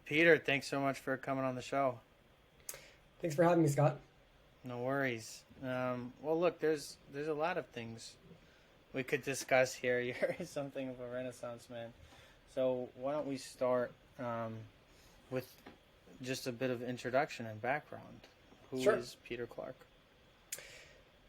Peter, thanks so much for coming on the show. Thanks for having me, Scott. No worries. Well, look, there's a lot of things we could discuss here. You're something of a Renaissance man. So why don't we start with just a bit of introduction and background? Who Sure. is Peter Clarke?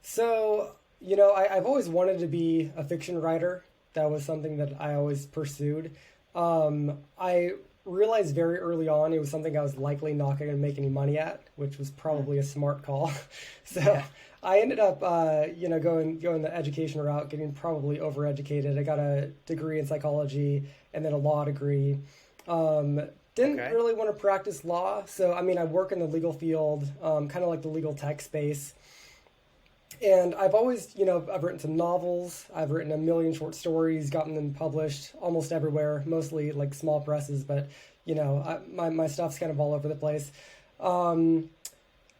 So, I've always wanted to be a fiction writer. That was something that I always pursued. I realized very early on it was something I was likely not going to make any money at, which was probably a smart call. So Yeah. I ended up, going the education route, getting probably overeducated. I got a degree in psychology and then a law degree. Didn't Okay. really want to practice law, so I mean, I work in the legal field, kind of like the legal tech space. And I've always, I've written some novels. I've written a million short stories, gotten them published almost everywhere, mostly like small presses, but, my stuff's kind of all over the place. Um,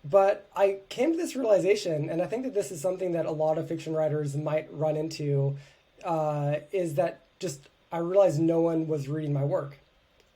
but I came to this realization, and I think that this is something that a lot of fiction writers might run into, is that just I realized no one was reading my work,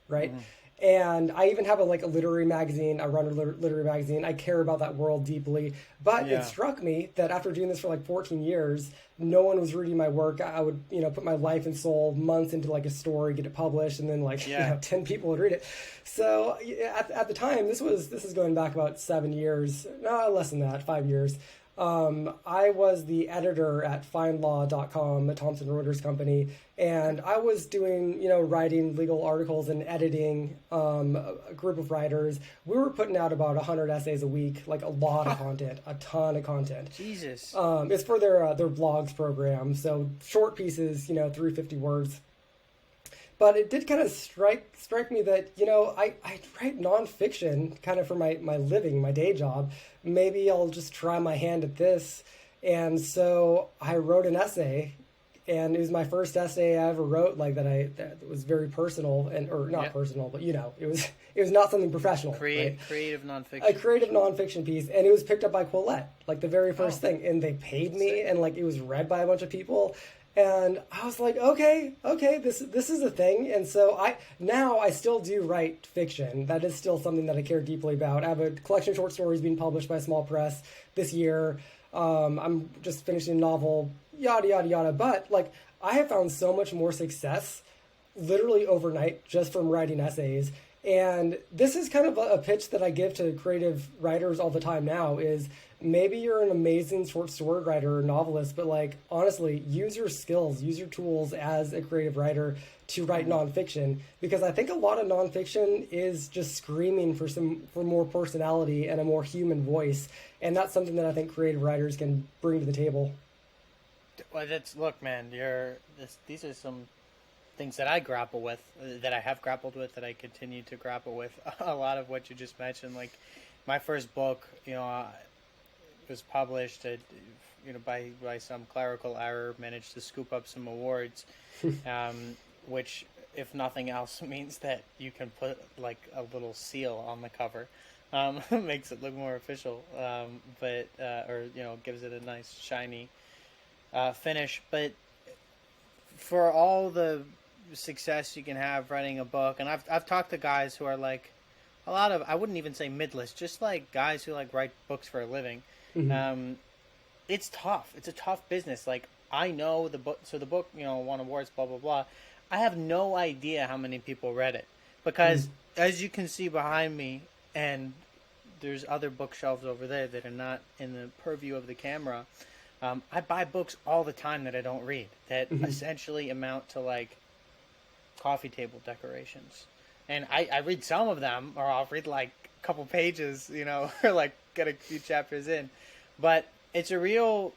right? Mm-hmm. And I even have a literary magazine. I run a literary magazine. I care about that world deeply. But it Yeah. struck me that after doing this for like 14 years, no one was reading my work. I would, put my life and soul months into like a story, get it published, and then Yeah. 10 people would read it. So at the time, this is going back about 7 years, no, less than that, 5 years. I was the editor at findlaw.com, a Thomson Reuters company, and I was doing, writing legal articles and editing a group of writers. We were putting out about 100 essays a week, like a lot of content, a ton of content. Jesus. It's for their blogs program, so short pieces, 350 words. But it did kind of strike me that, I write nonfiction kind of for my living, my day job. Maybe I'll just try my hand at this. And so I wrote an essay, and it was my first essay I ever wrote, like that was very personal, or not Yeah. personal, but it was not something professional. Right? Creative nonfiction. A creative nonfiction piece, and it was picked up by Quillette, like the very first Oh. thing, and they paid me, Sick. and like it was read by a bunch of people, and I was like, okay, this is a thing, and so I still do write fiction. That is still something that I care deeply about. I have a collection of short stories being published by a small press this year. I'm just finishing a novel, yada yada yada. But like, I have found so much more success literally overnight just from writing essays. And this is kind of a pitch that I give to creative writers all the time now is maybe you're an amazing short story writer or novelist, but like honestly, use your skills, use your tools as a creative writer to write nonfiction, because I think a lot of nonfiction is just screaming for more personality and a more human voice. And that's something that I think creative writers can bring to the table. Well, look, man. These are some things that I grapple with, that I have grappled with, that I continue to grapple with. A lot of what you just mentioned, like my first book, was published, by some clerical error, managed to scoop up some awards, which, if nothing else, means that you can put like a little seal on the cover. Makes it look more official, but or gives it a nice shiny finish. But for all the success you can have writing a book, and I've talked to guys who are like a lot of, I wouldn't even say mid-list, just like guys who like write books for a living. Mhm. It's tough. It's a tough business. Like, I know the book, so the book, won awards, blah blah blah. I have no idea how many people read it, because as you can see behind me, and there's other bookshelves over there that are not in the purview of the camera. I buy books all the time that I don't read, that essentially amount to like coffee table decorations. And I read some of them, or I'll read like a couple pages, or like get a few chapters in. But it's a real,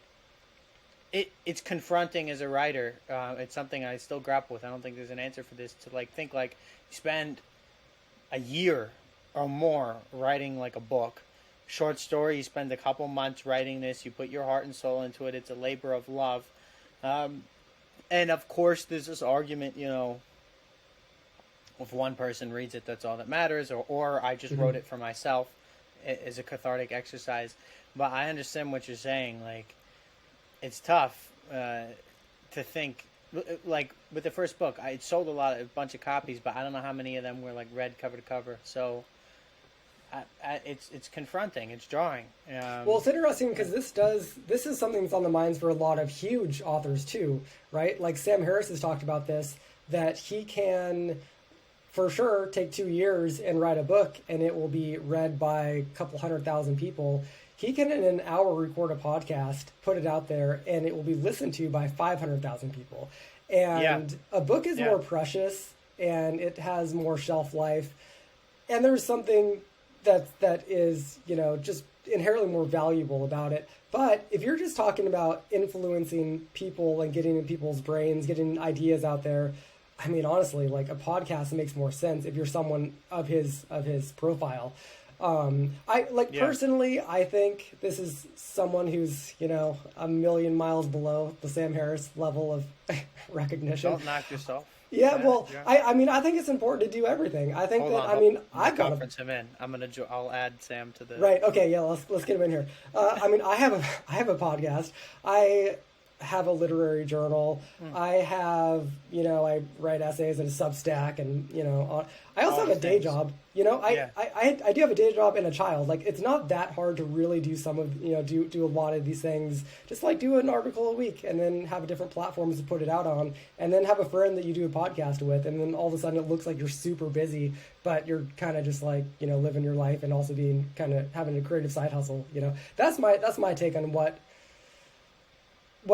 it's confronting as a writer. It's something I still grapple with. I don't think there's an answer for this, to like think like you spend a year or more writing like a book. Short story, you spend a couple months writing this, you put your heart and soul into it, it's a labor of love. And of course there's this argument, if one person reads it, that's all that matters, or I just wrote it for myself as a cathartic exercise. But I understand what you're saying. Like, it's tough to think like with the first book, I sold a bunch of copies, but I don't know how many of them were like read cover to cover. So it's confronting. It's drawing. Well, it's interesting because this is something that's on the minds for a lot of huge authors too, right? Like Sam Harris has talked about this, that he can for sure take 2 years and write a book and it will be read by a couple 100,000 people. He can in an hour record a podcast, put it out there, and it will be listened to by 500,000 people. And a book is more precious and it has more shelf life. And there's something that is, just inherently more valuable about it. But if you're just talking about influencing people and getting in people's brains, getting ideas out there, I mean, honestly, like a podcast makes more sense if you're someone of his profile. Personally, I think this is someone who's, a million miles below the Sam Harris level of recognition. Don't knock yourself. Yeah, well, I mean, I think it's important to do everything. I think I've got conference him in. I'll add Sam to the. Right. Okay. Yeah. Let's get him in here. I have a podcast. I have a literary journal. I have, I write essays at a SUBSTAck, and I also have a day job. I do have a day job and a child. Like, it's not that hard to really do some of do a lot of these things. Just like do an article a week, and then have different platforms to put it out on, and then have a friend that you do a podcast with, and then all of a sudden it looks like you're super busy, but you're kind of just like living your life and also being kind of having a creative side hustle. That's my take on what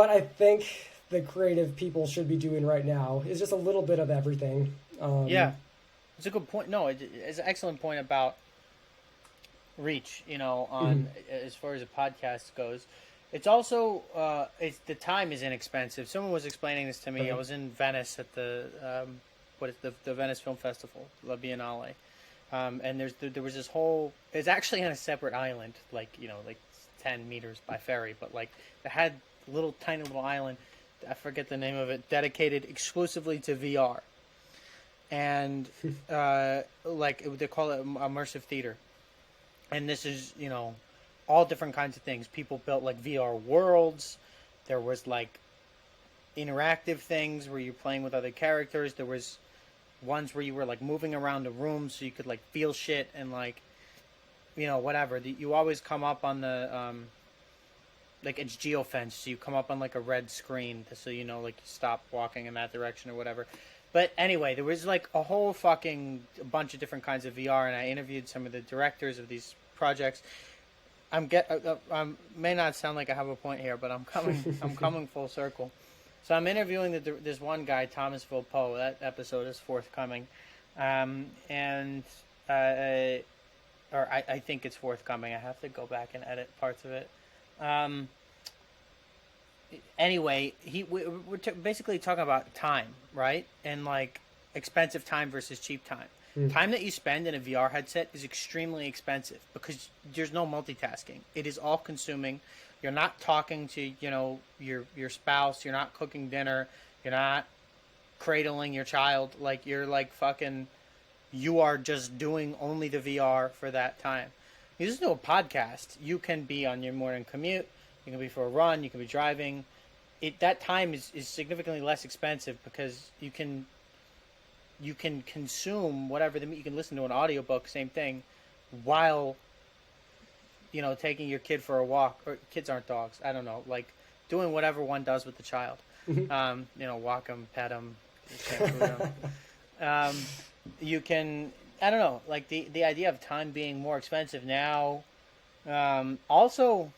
I think the creative people should be doing right now is just a little bit of everything. It's a good point. No, it's an excellent point about reach, on as far as a podcast goes. It's also, the time is inexpensive. Someone was explaining this to me. I was in Venice at the Venice Film Festival, La Biennale. And there was this whole, it's actually on a separate island, like 10 meters by ferry, but like it had tiny little island, I forget the name of it, dedicated exclusively to VR. And they call it immersive theater. And this is, all different kinds of things. People built like VR worlds. There was like interactive things where you're playing with other characters. There was ones where you were like moving around a room so you could like feel shit and like, whatever. You always come up on the like it's geofenced, so you come up on like a red screen so like you stop walking in that direction or whatever. But anyway, there was like a whole fucking bunch of different kinds of VR, and I interviewed some of the directors of these projects. May not sound like I have a point here, but I'm coming full circle. So I'm interviewing this one guy, Thomas Vilpo. That episode is forthcoming, or I think it's forthcoming. I have to go back and edit parts of it. Anyway, we're basically talking about time, right? And like expensive time versus cheap time. Time that you spend in a VR headset is extremely expensive because there's no multitasking. It is all consuming. You're not talking to, your spouse. You're not cooking dinner. You're not cradling your child. Like you're like fucking, you are just doing only the VR for that time. You listen to a podcast, you can be on your morning commute, you can be for a run, you can be driving. That time is significantly less expensive because you can consume whatever you can listen to an audiobook, same thing, while taking your kid for a walk, or kids aren't dogs, I don't know, like doing whatever one does with the child. Walk them, pet them, shampoo them. You can, I don't know, like the idea of time being more expensive now. Also,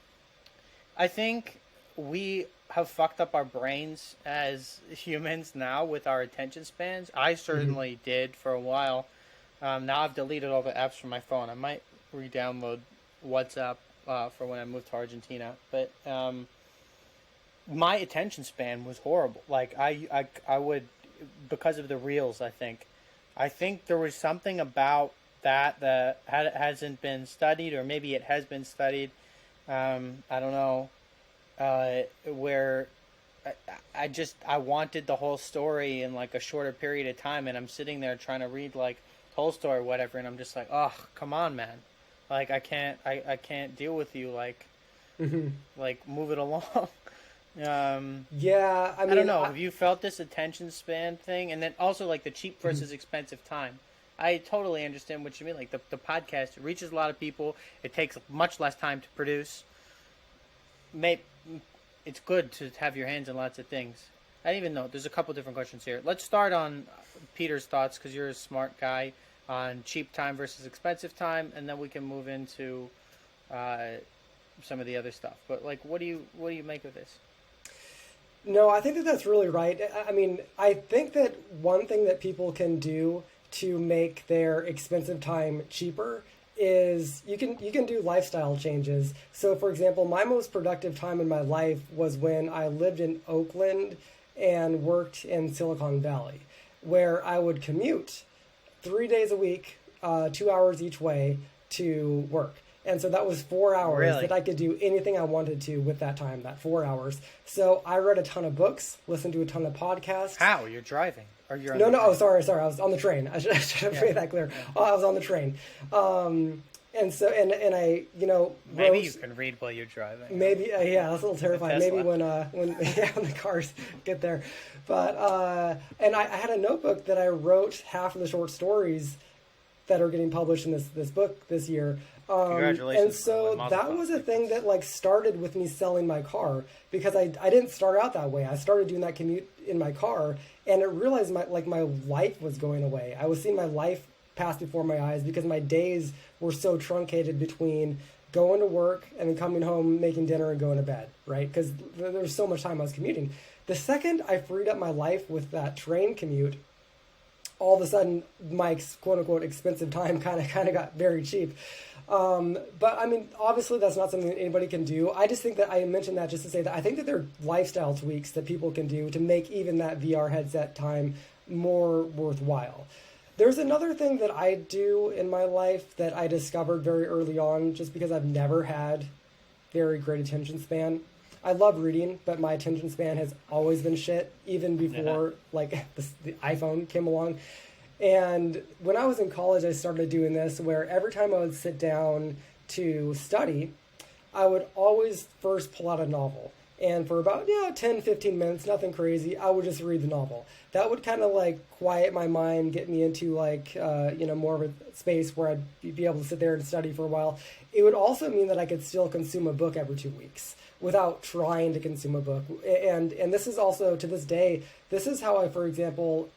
I think we have fucked up our brains as humans now with our attention spans. I certainly did for a while. Now I've deleted all the apps from my phone. I might re-download WhatsApp for when I moved to Argentina. But my attention span was horrible. Like I would, because of the reels, I think there was something about that hasn't been studied, or maybe it has been studied. I don't know. Where I wanted the whole story in like a shorter period of time, and I'm sitting there trying to read like Tolstoy or whatever, and I'm just like, oh, come on, man. Like I can't deal with you. Like, like move it along. Yeah, I I don't mean, know. Have you felt this attention span thing? And then also like the cheap versus expensive time. I totally understand what you mean. Like the podcast reaches a lot of people. It takes much less time to produce. May it's good to have your hands in lots of things. I don't even know. There's a couple different questions here. Let's start on Peter's thoughts because you're a smart guy on cheap time versus expensive time, and then we can move into uh, some of the other stuff. But like, what do you make of this? no, I think that that's really right. I mean, I think that one thing that people can do to make their expensive time cheaper is you can do lifestyle changes. So, for example, my most productive time in my life was when I lived in Oakland and worked in Silicon Valley, where I would commute 3 days a week, 2 hours each way to work. And so that was 4 hours Really? that I could do anything I wanted to with that time, that 4 hours. So I read a ton of books, listened to a ton of podcasts. How you're driving or you're on No, the no, oh, train? sorry. I was on the train. I should have made that clear. Yeah. Oh, I was on the train. And so, and I, Maybe wrote, you can read while you're driving. maybe, yeah, that's a little terrifying. Maybe Tesla. when yeah, when the cars get there. But, and I had a notebook that I wrote half of the short stories that are getting published in this book this year. Congratulations, And so by the way. that Mazel was tov. a thing that like started with me selling my car because I didn't start out that way. I started doing that commute in my car and I realized my life was going away. I was seeing my life pass before my eyes because my days were so truncated between going to work and then coming home, making dinner and going to bed, right? Because there was so much time I was commuting. The second I freed up my life with that train commute, all of a sudden my quote unquote expensive time kind of got very cheap. But I mean, obviously that's not something that anybody can do. I just think that I mentioned that just to say that I think that there are lifestyle tweaks that people can do to make even that VR headset time more worthwhile. There's another thing that I do in my life that I discovered very early on just because I've never had very great attention span. I love reading, but my attention span has always been shit, even before like the iPhone came along. And when I was in college, I started doing this where every time I would sit down to study, I would always first pull out a novel. And for about 10, 15 minutes, nothing crazy, I would just read the novel. That would kind of like quiet my mind, get me into like, more of a space where I'd be able to sit there and study for a while. It would also mean that I could still consume a book every 2 weeks without trying to consume a book. And this is also, to this day, this is how I, for example,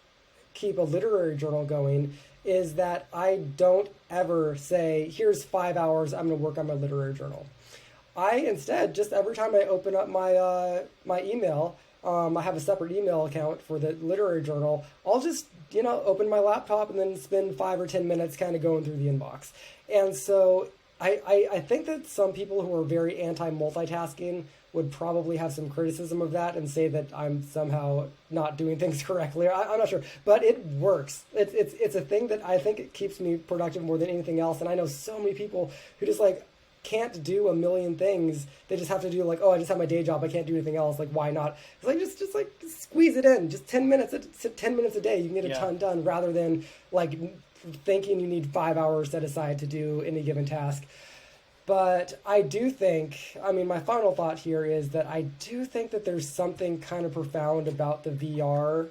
keep a literary journal going, is that I don't ever say, here's 5 hours, I'm going to work on my literary journal. I instead, just every time I open up my my email, I have a separate email account for the literary journal. I'll just open my laptop and then spend 5 or 10 minutes kind of going through the inbox. And so I think that some people who are very anti-multitasking would probably have some criticism of that and say that I'm somehow not doing things correctly. I'm not sure, but it works. It's a thing that I think it keeps me productive more than anything else. And I know so many people who just like can't do a million things. They just have to do like, oh, I just have my day job. I can't do anything else. Like, why not? It's like just like squeeze it in. Just 10 minutes. 10 minutes a day. You can get a ton done rather than like thinking you need 5 hours set aside to do any given task. But I do think, I mean, my final thought here is that I do think that there's something kind of profound about the VR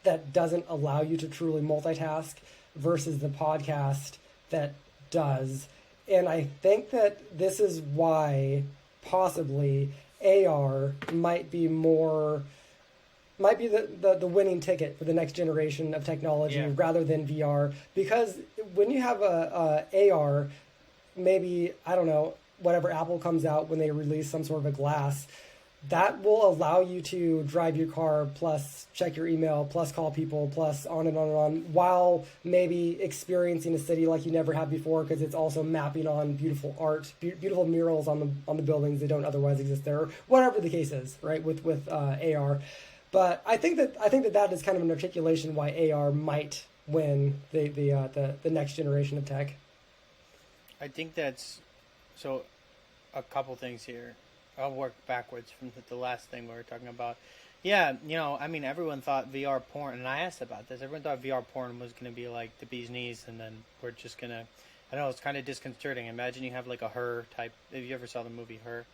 that doesn't allow you to truly multitask versus the podcast that does. And I think that this is why possibly AR might be the winning ticket for the next generation of technology rather than VR. Because when you have a AR, maybe, I don't know, whatever Apple comes out when they release some sort of a glass, that will allow you to drive your car, plus check your email, plus call people, plus on and on and on, while maybe experiencing a city like you never have before, because it's also mapping on beautiful art, beautiful murals on the buildings that don't otherwise exist there, or whatever the case is, right? With AR, but I think that is kind of an articulation why AR might win the next generation of tech. I think that's so. A couple things here. I'll work backwards from the last thing we were talking about. Yeah, I mean, everyone thought VR porn, and I asked about this. Everyone thought VR porn was going to be like the bee's knees, and then we're just going to, I don't know, it's kind of disconcerting. Imagine you have like a Her type, if you ever saw the movie Her,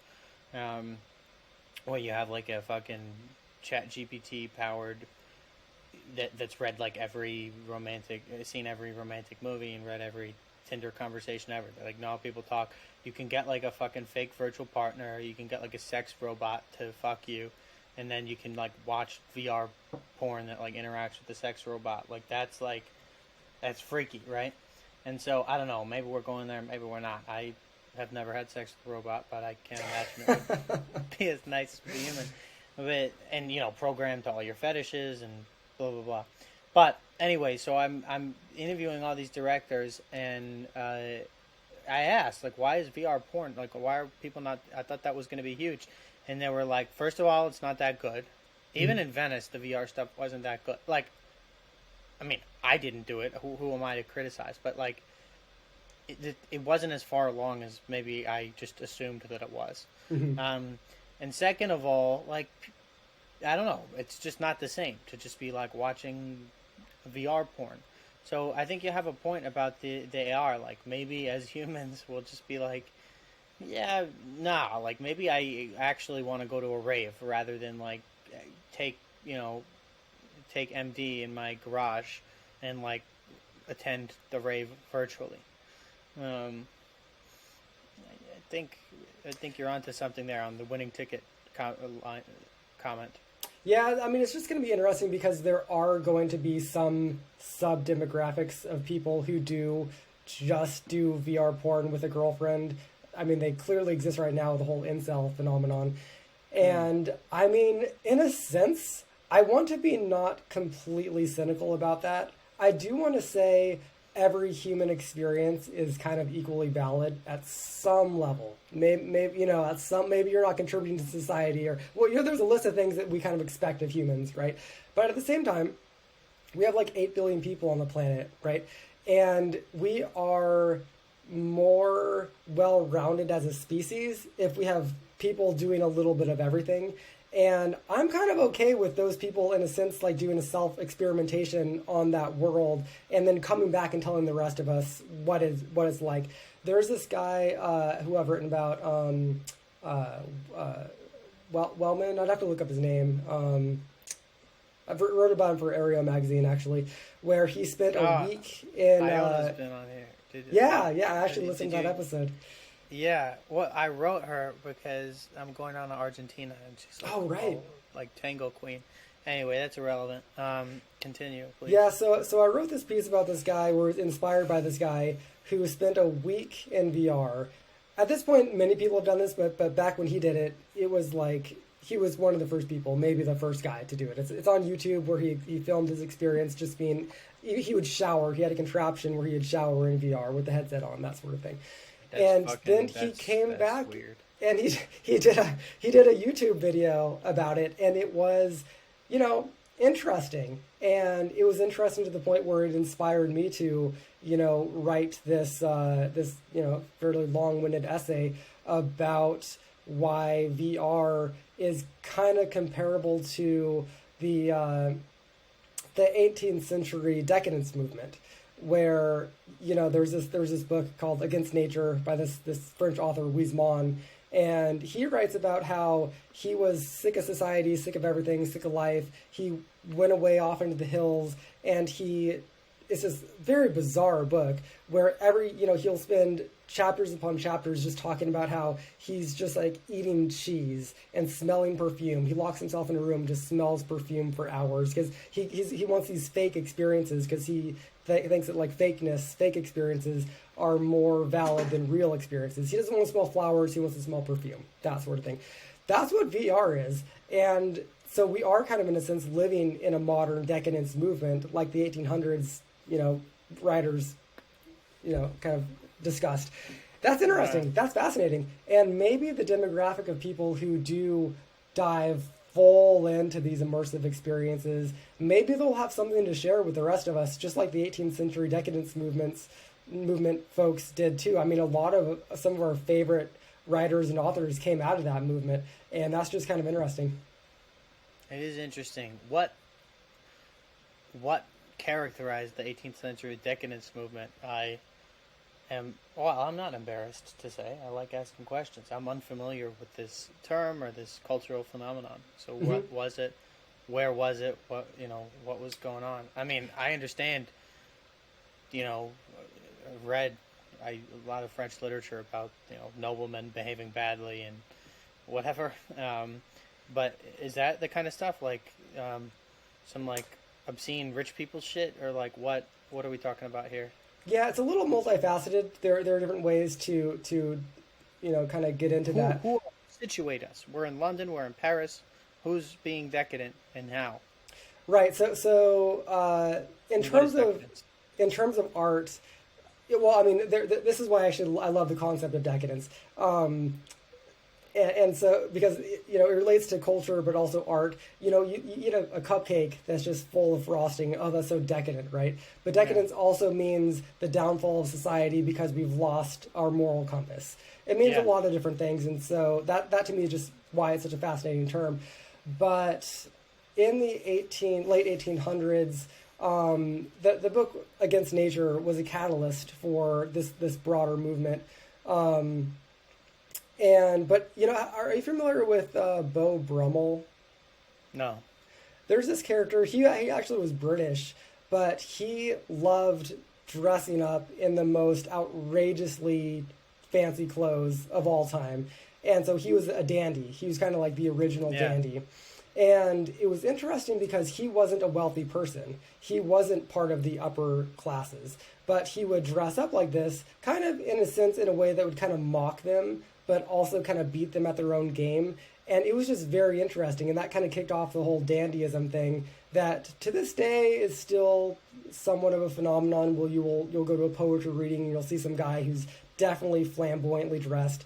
Well, you have like a fucking Chat GPT powered that's read like seen every romantic movie and read every Tinder conversation ever. They like know how people talk. You can get like a fucking fake virtual partner. You can get like a sex robot to fuck you, and then you can like watch VR porn that like interacts with the sex robot. That's freaky, right? And so I don't know. Maybe we're going there. Maybe we're not. I have never had sex with a robot, but I can't imagine it would be as nice as a human. But and programmed to all your fetishes and blah blah blah. But anyway, so I'm interviewing all these directors, and I asked like, why is VR porn like? Why are people not? I thought that was going to be huge, and they were like, first of all, it's not that good. Even in Venice, the VR stuff wasn't that good. Like, I mean, I didn't do it. Who am I to criticize? But like, it wasn't as far along as maybe I just assumed that it was. And second of all, like, I don't know, it's just not the same to just be like watching VR porn. So I think you have a point about the AR. Like, maybe as humans we'll just be like, yeah, nah. Like, maybe I actually want to go to a rave rather than like take MD in my garage and like attend the rave virtually. I think you're onto something there on the winning ticket comment. Yeah, I mean, it's just going to be interesting because there are going to be some sub-demographics of people who just do VR porn with a girlfriend. I mean, they clearly exist right now, the whole incel phenomenon. And, I mean, in a sense, I want to be not completely cynical about that. I do want to say every human experience is kind of equally valid at some level. Maybe maybe you're not contributing to society, or there's a list of things that we kind of expect of humans, right? But at the same time, we have like 8 billion people on the planet, right? And we are more well-rounded as a species if we have people doing a little bit of everything. And I'm kind of okay with those people, in a sense, like doing a self-experimentation on that world and then coming back and telling the rest of us what it's like. There's this guy who I've written about, Wellman. I'd have to look up his name. I've wrote about him for Aerial magazine, actually, where he spent a week in... Iona's been on here. Yeah, I actually listened to that episode. Yeah, well, I wrote her because I'm going down to Argentina, and she's like, like Tango Queen. Anyway, that's irrelevant. Continue, please. Yeah, so I wrote this piece about this guy, where it's inspired by this guy who spent a week in VR. At this point, many people have done this, but back when he did it, it was like he was one of the first people, maybe the first guy to do it. It's on YouTube, where he filmed his experience just being... He would shower. He had a contraption where he would shower in VR with the headset on, that sort of thing. Then he came back weird. And he did a YouTube video about it, and it was, interesting. And it was interesting to the point where it inspired me to, write this fairly long-winded essay about why VR is kind of comparable to the 18th century Decadence movement, where there's this book called Against Nature by this French author Huysmans, and he writes about how he was sick of society, sick of everything, sick of life. He went away off into the hills, and it's this very bizarre book where he'll spend chapters upon chapters just talking about how he's just like eating cheese and smelling perfume. He locks himself in a room, just smells perfume for hours because he wants these fake experiences, because he thinks that like fake experiences are more valid than real experiences. He doesn't want to smell flowers, he wants to smell perfume, that sort of thing. That's what VR is. And so we are kind of, in a sense, living in a modern decadence movement, like the 1800s, writers, kind of discussed. That's interesting. That's fascinating. And maybe the demographic of people who do dive full into these immersive experiences, maybe they'll have something to share with the rest of us, just like the 18th century decadence movement folks did too. I mean, some of our favorite writers and authors came out of that movement, and that's just kind of interesting. It is interesting. What characterized the 18th century decadence movement? Well, I'm not embarrassed to say. I like asking questions. I'm unfamiliar with this term or this cultural phenomenon. So what was it? Where was it? What was going on? I mean, I understand, read a lot of French literature about, noblemen behaving badly and whatever. But is that the kind of stuff like some like obscene rich people shit, or like what are we talking about here? Yeah, it's a little multifaceted. There are different ways to kind of get into that. Who situate us? We're in London. We're in Paris. Who's being decadent and how? Right. In And what is terms of decadence? art, well, I mean, this is why I love the concept of decadence. And so, because it relates to culture, but also art. You eat a cupcake that's just full of frosting. Oh, that's so decadent, right? But decadence also means the downfall of society because we've lost our moral compass. It means a lot of different things, and so that to me is just why it's such a fascinating term. But in the late 1800s, the book Against Nature was a catalyst for this broader movement. But are you familiar with Beau Brummel? No. There's this character. He actually was British, but he loved dressing up in the most outrageously fancy clothes of all time, and so he was a dandy. He was kind of like the original dandy. And it was interesting because he wasn't a wealthy person. He wasn't part of the upper classes, but he would dress up like this, kind of in a sense, in a way that would kind of mock them, but also kind of beat them at their own game. And it was just very interesting. And that kind of kicked off the whole dandyism thing that to this day is still somewhat of a phenomenon where you'll go to a poetry reading and you'll see some guy who's definitely flamboyantly dressed.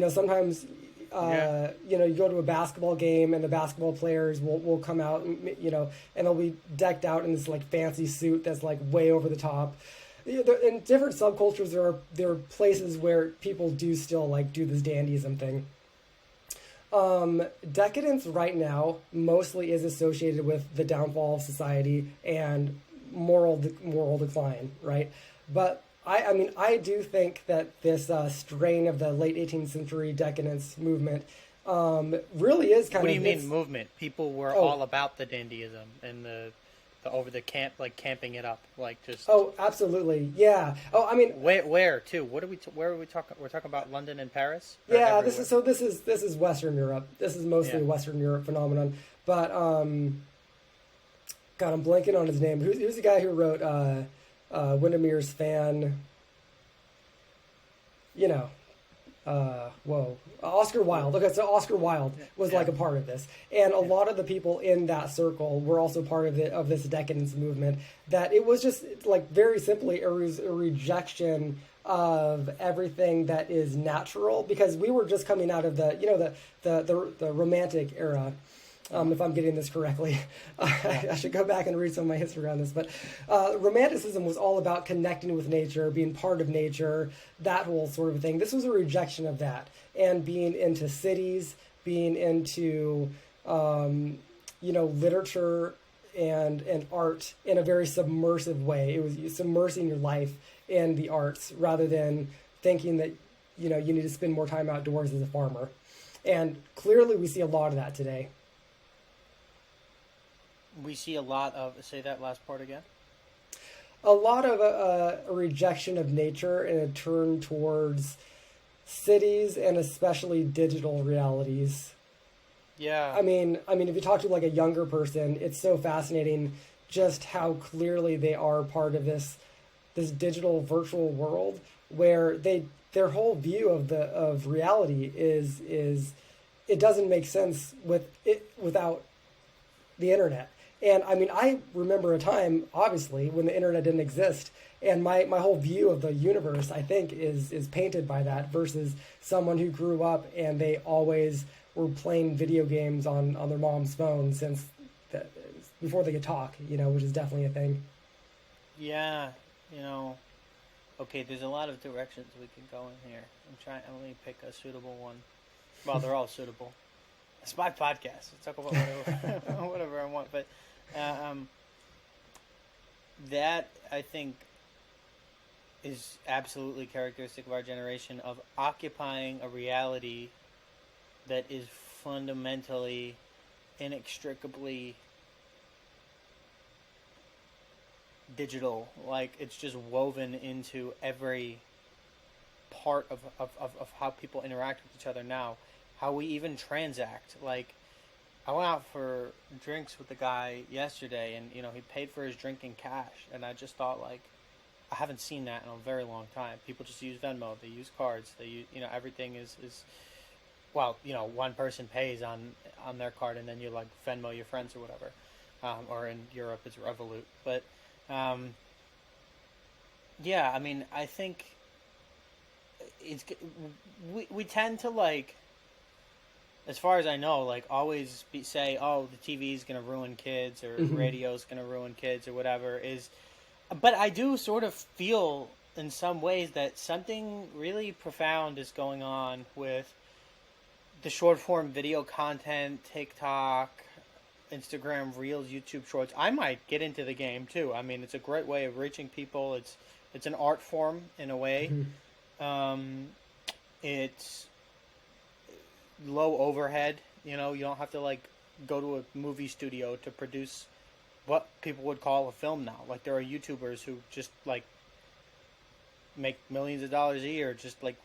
Sometimes you go to a basketball game and the basketball players will come out and they'll be decked out in this like fancy suit that's like way over the top. In different subcultures, there are places where people do still like do this dandyism thing. Decadence right now mostly is associated with the downfall of society and moral decline, right? But I do think that this strain of the late 18th century decadence movement really is kind of. What do you mean movement? People were all about the dandyism and the over the camp, like camping it up, like just. Oh, absolutely, yeah. Oh, I mean, where too? What are we? Where are we talking? We're talking about London and Paris. Yeah, this is Western Europe. This is mostly a Western Europe phenomenon. But God, I'm blanking on his name. Who's the guy who wrote Windermere's Fan? Oscar Wilde. Okay, so Oscar Wilde was like a part of this, and a lot of the people in that circle were also part of this decadence movement. That it was just like very simply a rejection of everything that is natural, because we were just coming out of the Romantic era. If I'm getting this correctly, I should go back and read some of my history on this. But Romanticism was all about connecting with nature, being part of nature, that whole sort of thing. This was a rejection of that, and being into cities, being into literature and art in a very submersive way. It was submersing your life in the arts rather than thinking that you need to spend more time outdoors as a farmer. And clearly, we see a lot of that today. We see a lot of. Say that last part again. A lot of a rejection of nature and a turn towards cities and especially digital realities. Yeah. I mean, if you talk to like a younger person, it's so fascinating just how clearly they are part of this digital virtual world where their whole view of reality is it doesn't make sense without the internet. And I mean, I remember a time, obviously, when the internet didn't exist, and my whole view of the universe, I think, is painted by that versus someone who grew up and they always were playing video games on their mom's phone before they could talk, which is definitely a thing. Yeah, okay, there's a lot of directions we could go in here. Let me pick a suitable one. Well, they're all suitable. It's my podcast. I'll talk about whatever I want. But that, I think, is absolutely characteristic of our generation, of occupying a reality that is fundamentally, inextricably digital. Like, it's just woven into every part of how people interact with each other now. How we even transact. Like, I went out for drinks with the guy yesterday, and he paid for his drink in cash, and I just thought, like, I haven't seen that in a very long time. People just use Venmo, they use cards, they use, everything is well, one person pays on their card, and then you like Venmo your friends or whatever, or in Europe it's Revolut. But yeah, I mean, I think it's we tend to, like, as far as I know, like, always say, oh, the TV is going to ruin kids, or radio is going to ruin kids, or whatever. But I do sort of feel in some ways that something really profound is going on with the short form video content, TikTok, Instagram Reels, YouTube Shorts. I might get into the game too. I mean, it's a great way of reaching people. It's an art form in a way. It's low overhead. You don't have to, like, go to a movie studio to produce what people would call a film now. Like, there are YouTubers who just, like, make millions of dollars a year just, like,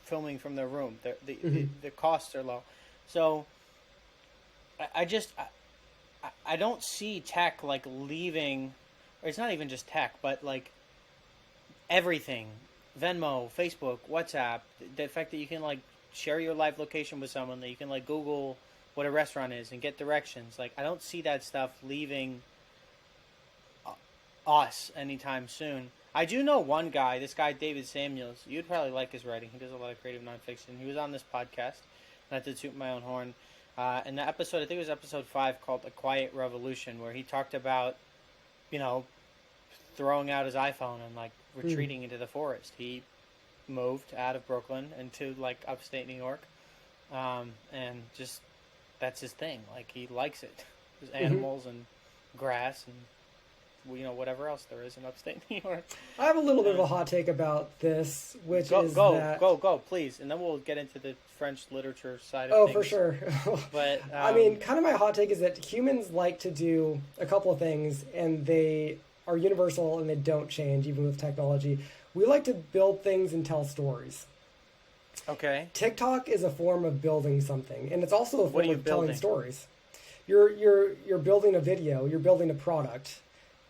filming from their room. The costs are low. So I don't see tech, like, leaving, or it's not even just tech, but, like, everything. Venmo, Facebook, WhatsApp, the fact that you can, like, share your live location with someone, that you can, like, Google what a restaurant is and get directions. Like, I don't see that stuff leaving us anytime soon. I do know one guy, this guy David Samuels. You'd probably like his writing. He does a lot of creative nonfiction. He was on this podcast, not to toot my own horn. In the episode, I think it was episode 5, called A Quiet Revolution, where he talked about, throwing out his iPhone and, like, retreating into the forest. He moved out of Brooklyn into, like, upstate New York, and just, that's his thing. Like, he likes it. There's animals and grass and whatever else there is in upstate New York. I have a little bit of a hot take about this, which is go, please, and then we'll get into the French literature side of things. Oh, for sure. But I mean, kind of my hot take is that humans like to do a couple of things, and they are universal, and they don't change even with technology. We like to build things and tell stories. Okay. TikTok is a form of building something, and it's also a form of telling stories. You're building a video, you're building a product,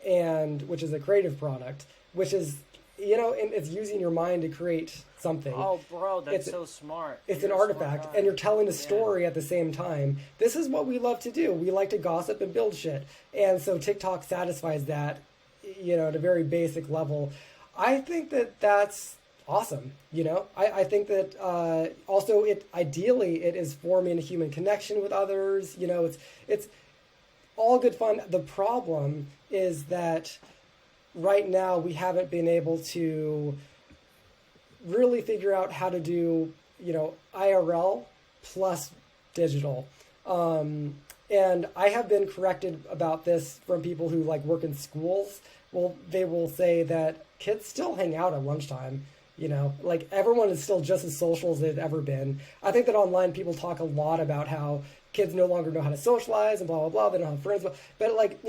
and which is a creative product, which is, and it's using your mind to create something. Oh, bro, that's so smart. It's an artifact, and you're telling a story at the same time. This is what we love to do. We like to gossip and build shit, and so TikTok satisfies that, at a very basic level. I think that that's awesome. I think that also ideally it is forming a human connection with others. It's all good fun. The problem is that right now we haven't been able to really figure out how to do, IRL plus digital. And I have been corrected about this from people who, like, work in schools. Well, they will say that kids still hang out at lunchtime. Like, everyone is still just as social as they've ever been. I think that online people talk a lot about how kids no longer know how to socialize and blah, blah, blah. They don't have friends. But like,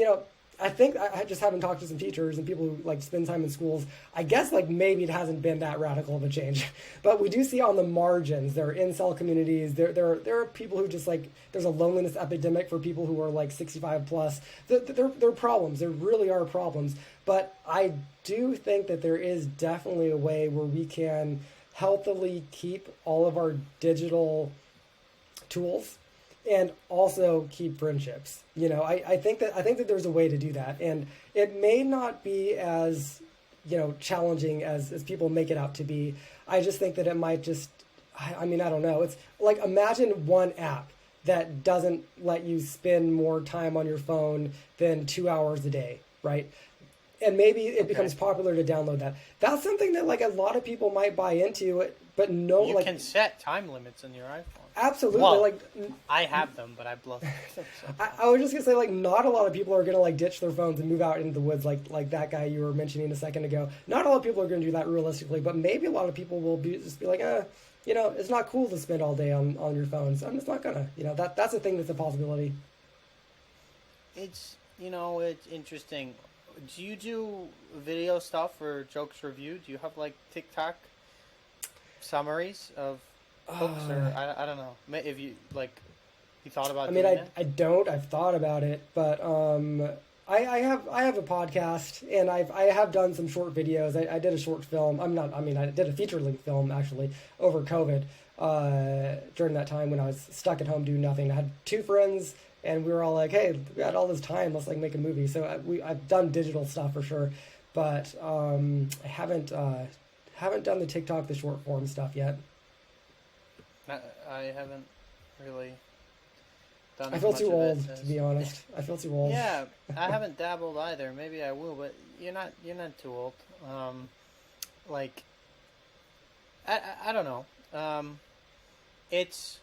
I think I just haven't talked to some teachers and people who, like, spend time in schools. I guess, like, maybe it hasn't been that radical of a change. But we do see on the margins, there are incel communities. There are people who just, like, there's a loneliness epidemic for people who are, like, 65 plus. There are problems. There really are problems. But I do think that there is definitely a way where we can healthily keep all of our digital tools and also keep friendships. I think that there's a way to do that, and it may not be as challenging as people make it out to be. I just think that it might just, I mean, I don't know. It's like, imagine one app that doesn't let you spend more time on your phone than 2 hours a day, right? and maybe it Okay. becomes popular to download that. That's something that like a lot of people might buy into, but no, You like can set time limits on your iPhone. absolutely, Well, like I have them, but I blow through them I sometimes. was just gonna say, like, not a lot of people are gonna like ditch their phones and move out into the woods, like that guy you were mentioning a second ago. Not a lot of people are gonna do that realistically, but maybe a lot of people will just be like, it's not cool to spend all day on your phone, so I'm just not gonna. That's a thing that's a possibility. It's interesting. Do you do video stuff or jokes review? Do you have like TikTok summaries of books, or I don't know. If you like, you thought I about mean, doing I that? I don't. I've thought about it, but I have a podcast, and I have done some short videos. I did a short film. I'm not. I mean, I did a feature length film actually over COVID. During that time when I was stuck at home doing nothing, I had two friends, and we were all like, "Hey, we had all this time. Let's like make a movie." So I've done digital stuff for sure, but I haven't done the TikTok, the short form stuff yet. I haven't really done I as feel too much of it old to as. be honest. I feel too old. Yeah, I haven't dabbled either. Maybe I will, but you're not too old. Um, like I don't know. It's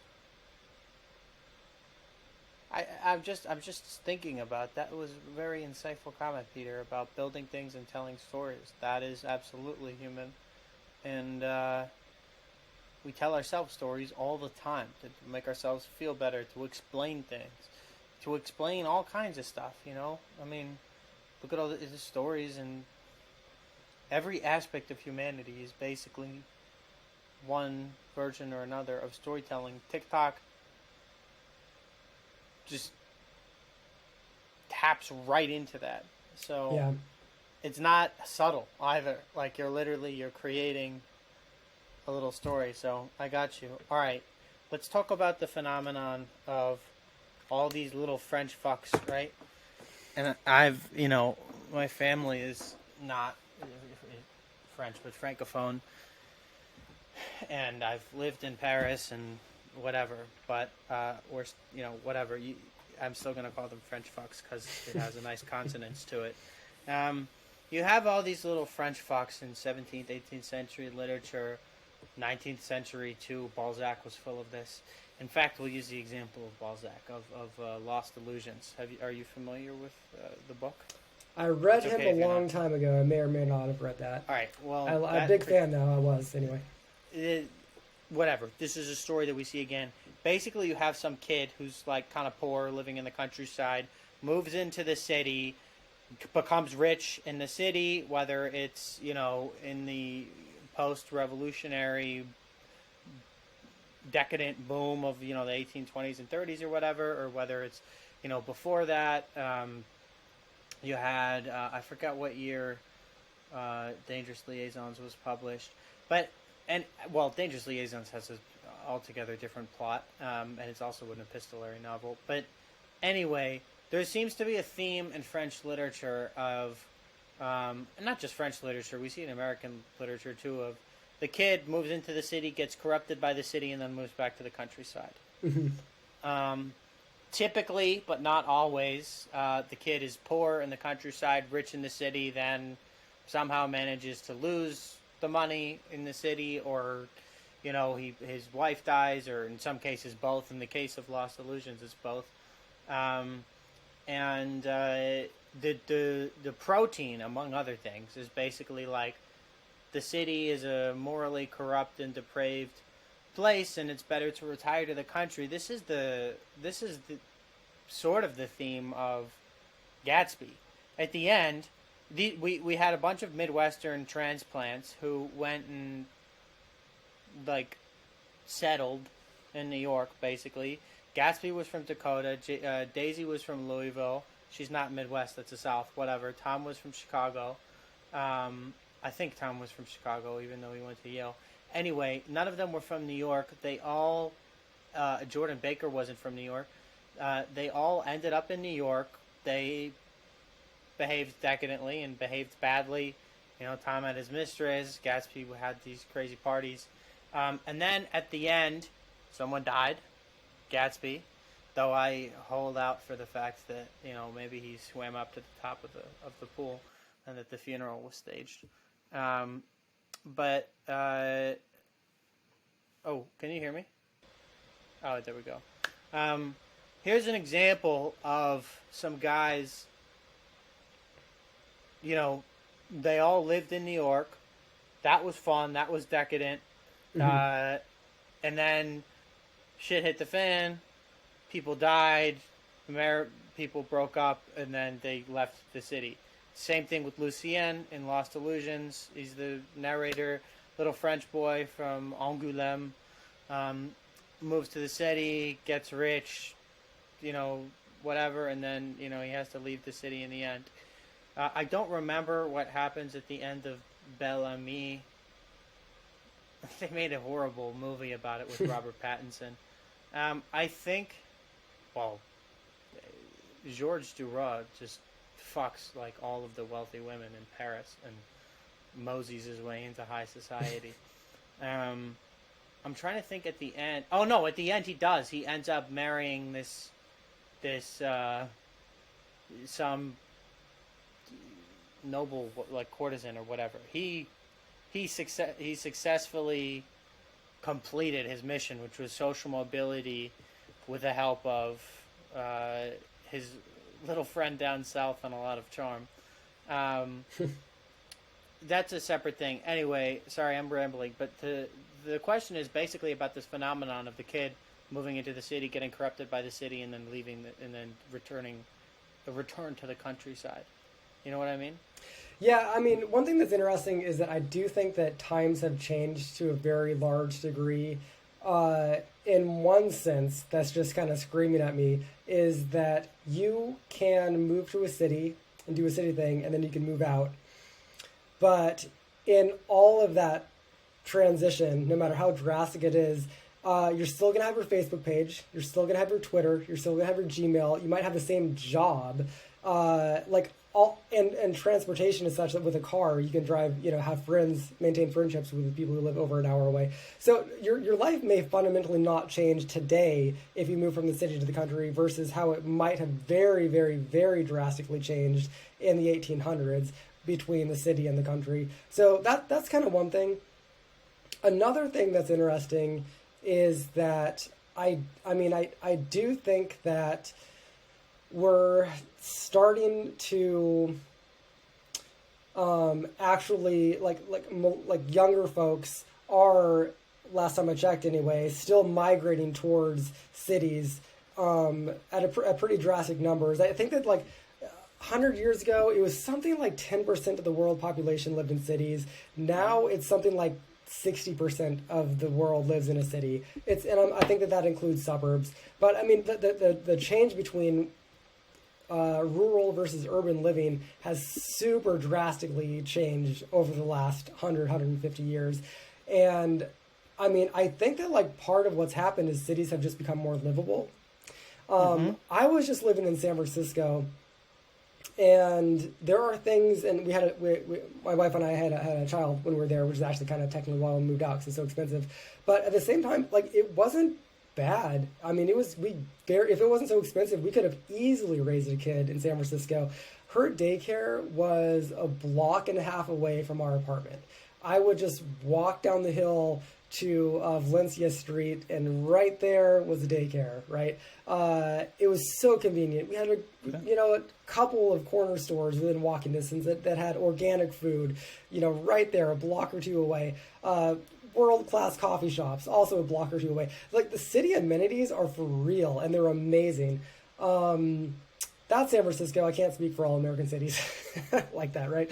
I'm just thinking about that. Was a very insightful comment, Peter, about building things and telling stories. That is absolutely human, and we tell ourselves stories all the time to make ourselves feel better, to explain things, to explain all kinds of stuff. I mean, look at all the stories, and every aspect of humanity is basically one version or another of storytelling. TikTok just taps right into that. So Yeah. it's not subtle either. Like you're creating a little story. So I got you. All right, let's talk about the phenomenon of all these little French fucks, right? And my family is not French, but francophone, and I've lived in Paris and whatever. But whatever. I'm still gonna call them French fucks because it has a nice consonance to it. Um, you have all these little French fucks in 17th, 18th century literature, 19th century too. Balzac was full of this. In fact, we'll use the example of Balzac of Lost Illusions. Are you familiar with the book? I read It's him okay a if you're not. long time ago. I may or may not have read that. All right. Well, I'm a that big fan, though. I was anyway. whatever. This is a story that we see again. Basically, you have some kid who's like kind of poor, living in the countryside, moves into the city, becomes rich in the city, whether it's in the post-revolutionary decadent boom of the 1820s and 30s or whatever, or whether it's before that. You had I forgot what year Dangerous Liaisons was published, but Dangerous Liaisons has an altogether different plot, and it's also an epistolary novel. But anyway, there seems to be a theme in French literature of, not just French literature, we see it in American literature too, of the kid moves into the city, gets corrupted by the city, and then moves back to the countryside. Um, Typically, but not always, the kid is poor in the countryside, rich in the city, then somehow manages to lose the money in the city, or his wife dies, or in some cases both. In the case of Lost Illusions, it's both. Um, and the protein, among other things, is basically like the city is a morally corrupt and depraved place, and it's better to retire to the country. This is the sort of the theme of Gatsby. At the end, we had a bunch of Midwestern transplants who went and like settled in New York. Basically, Gatsby was from Dakota. Daisy was from Louisville. She's not Midwest. That's the South. Whatever. Tom was from Chicago. I think Tom was from Chicago, even though he went to Yale. Anyway, none of them were from New York. They all, Jordan Baker wasn't from New York. They all ended up in New York. They behaved decadently and behaved badly. Tom had his mistress. Gatsby had these crazy parties. And then at the end, someone died. Gatsby. Though I hold out for the fact that maybe he swam up to the top of the pool. and that the funeral was staged. But oh, can you hear me? Oh, there we go. Here's an example of some guys. You know, they all lived in New York. That was fun. That was decadent. And then shit hit the fan. People died. People broke up, and then they left the city. Same thing with Lucien in Lost Illusions. He's the narrator. Little French boy from Angoulême. Moves to the city, gets rich, whatever, and then, he has to leave the city in the end. I don't remember what happens at the end of Belle Amie. They made a horrible movie about it with Robert Pattinson. I think, Georges Duras just fucks like all of the wealthy women in Paris and moseys his way into high society. I'm trying to think at the end. Oh no, at the end he does. He ends up marrying some noble like courtesan or whatever. He successfully completed his mission, which was social mobility, with the help of his little friend down south and a lot of charm. That's a separate thing. Anyway, sorry, I'm rambling, but the question is basically about this phenomenon of the kid moving into the city, getting corrupted by the city, and then leaving, and then return to the countryside. You know what I mean? Yeah, I mean, one thing that's interesting is that I do think that times have changed to a very large degree. In one sense, that's just kind of screaming at me, is that you can move to a city and do a city thing, and then you can move out. But in all of that transition, no matter how drastic it is, you're still going to have your Facebook page, you're still going to have your Twitter, you're still going to have your Gmail, you might have the same job, and transportation is such that with a car you can drive, have friends, maintain friendships with the people who live over an hour away. So your life may fundamentally not change today if you move from the city to the country versus how it might have very, very, very drastically changed in the 1800s between the city and the country. So that's kind of one thing. Another thing that's interesting is that I do think that we're starting to actually like younger folks are, last time I checked anyway, still migrating towards cities at a pretty drastic numbers. I think that 100 years ago it was something like 10% of the world population lived in cities. Now it's something like 60% of the world lives in a city. I think that includes suburbs. But I mean, the change between rural versus urban living has super drastically changed over the last 150 years. And I mean, I think that part of what's happened is cities have just become more livable. I was just living in San Francisco, and there are things, and my wife and I had a child when we were there, which is actually kind of technically why we moved out because it's so expensive. But at the same time, it wasn't bad. I mean, if it wasn't so expensive, we could have easily raised a kid in San Francisco. Her daycare was a block and a half away from our apartment. I would just walk down the hill to Valencia Street, and right there was the daycare, right? It was so convenient. We had a couple of corner stores within walking distance that had organic food, right there, a block or two away. World-class coffee shops, also a block or two away. The city amenities are for real, and they're amazing. That's San Francisco. I can't speak for all American cities like that, right?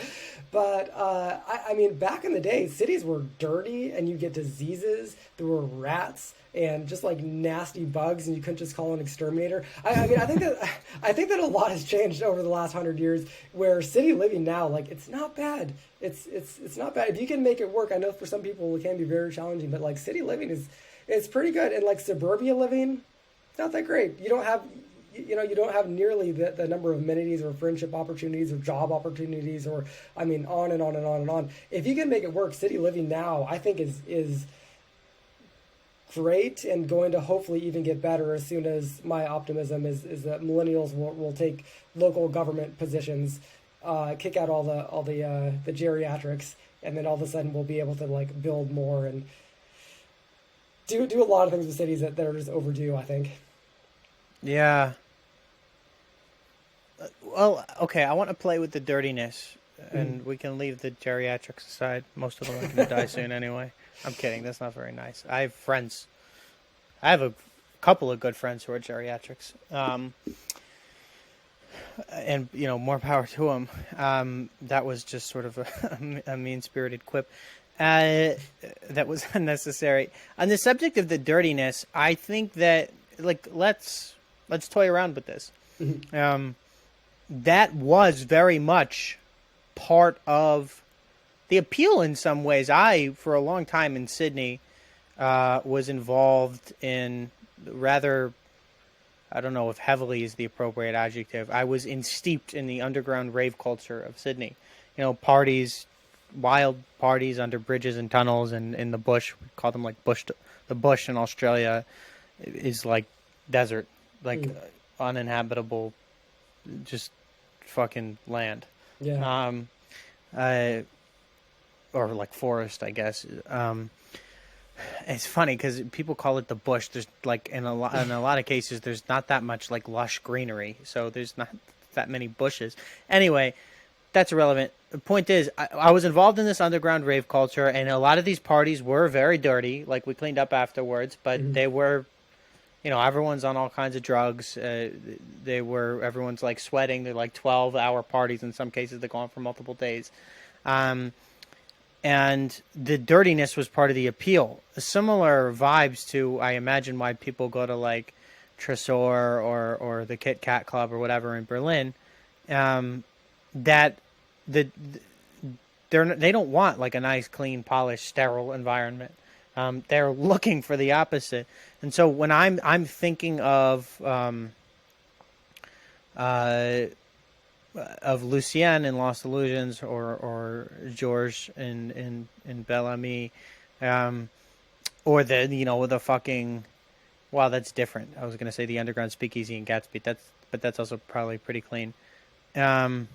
But, I mean, back in the day, cities were dirty, and you get diseases. There were rats and just, nasty bugs, and you couldn't just call an exterminator. I mean, I think that a lot has changed over the last 100 years, where city living now, it's not bad. It's not bad. If you can make it work, I know for some people it can be very challenging, but, city living is pretty good. And, suburbia living, not that great. You don't have nearly the number of amenities or friendship opportunities or job opportunities or, I mean, on and on and on and on. If you can make it work, city living now, I think is great and going to hopefully even get better as soon as my optimism is that millennials will take local government positions kick out all the geriatrics, and then all of a sudden we'll be able to like build more and do a lot of things with cities that are just overdue, I think. Yeah. Well, okay, I want to play with the dirtiness, and we can leave the geriatrics aside. Most of them are going to die soon anyway. I'm kidding. That's not very nice. I have friends. I have a couple of good friends who are geriatrics. And, you know, more power to them. That was just sort of a mean-spirited quip. That was unnecessary. On the subject of the dirtiness, I think that, like, let's toy around with this. That was very much part of the appeal in some ways. I, for a long time in Sydney, was involved in rather, I don't know if heavily is the appropriate adjective. I was steeped in the underground rave culture of Sydney. You know, parties, wild parties under bridges and tunnels and in the bush. We call them like bush. The bush in Australia is like desert, like uninhabitable, just fucking land. Yeah. Or like forest, I guess. It's funny because people call it the bush. There's like in a lot of cases, there's not that much like lush greenery, so there's not that many bushes. Anyway, that's irrelevant. The point is, I was involved in this underground rave culture, and a lot of these parties were very dirty. Like, we cleaned up afterwards, but they were, you know, everyone's on all kinds of drugs. Everyone's like sweating. They're like 12-hour parties in some cases that go on for multiple days. And the dirtiness was part of the appeal. Similar vibes to, I imagine, why people go to like Tresor or the Kit Kat Club or whatever in Berlin. That they don't want like a nice, clean, polished, sterile environment. They're looking for the opposite. And so when I'm thinking of Lucien in Lost Illusions or Georges in Bel Ami, or the fucking, well, that's different. I was gonna say the Underground Speakeasy in Gatsby. But that's also probably pretty clean. I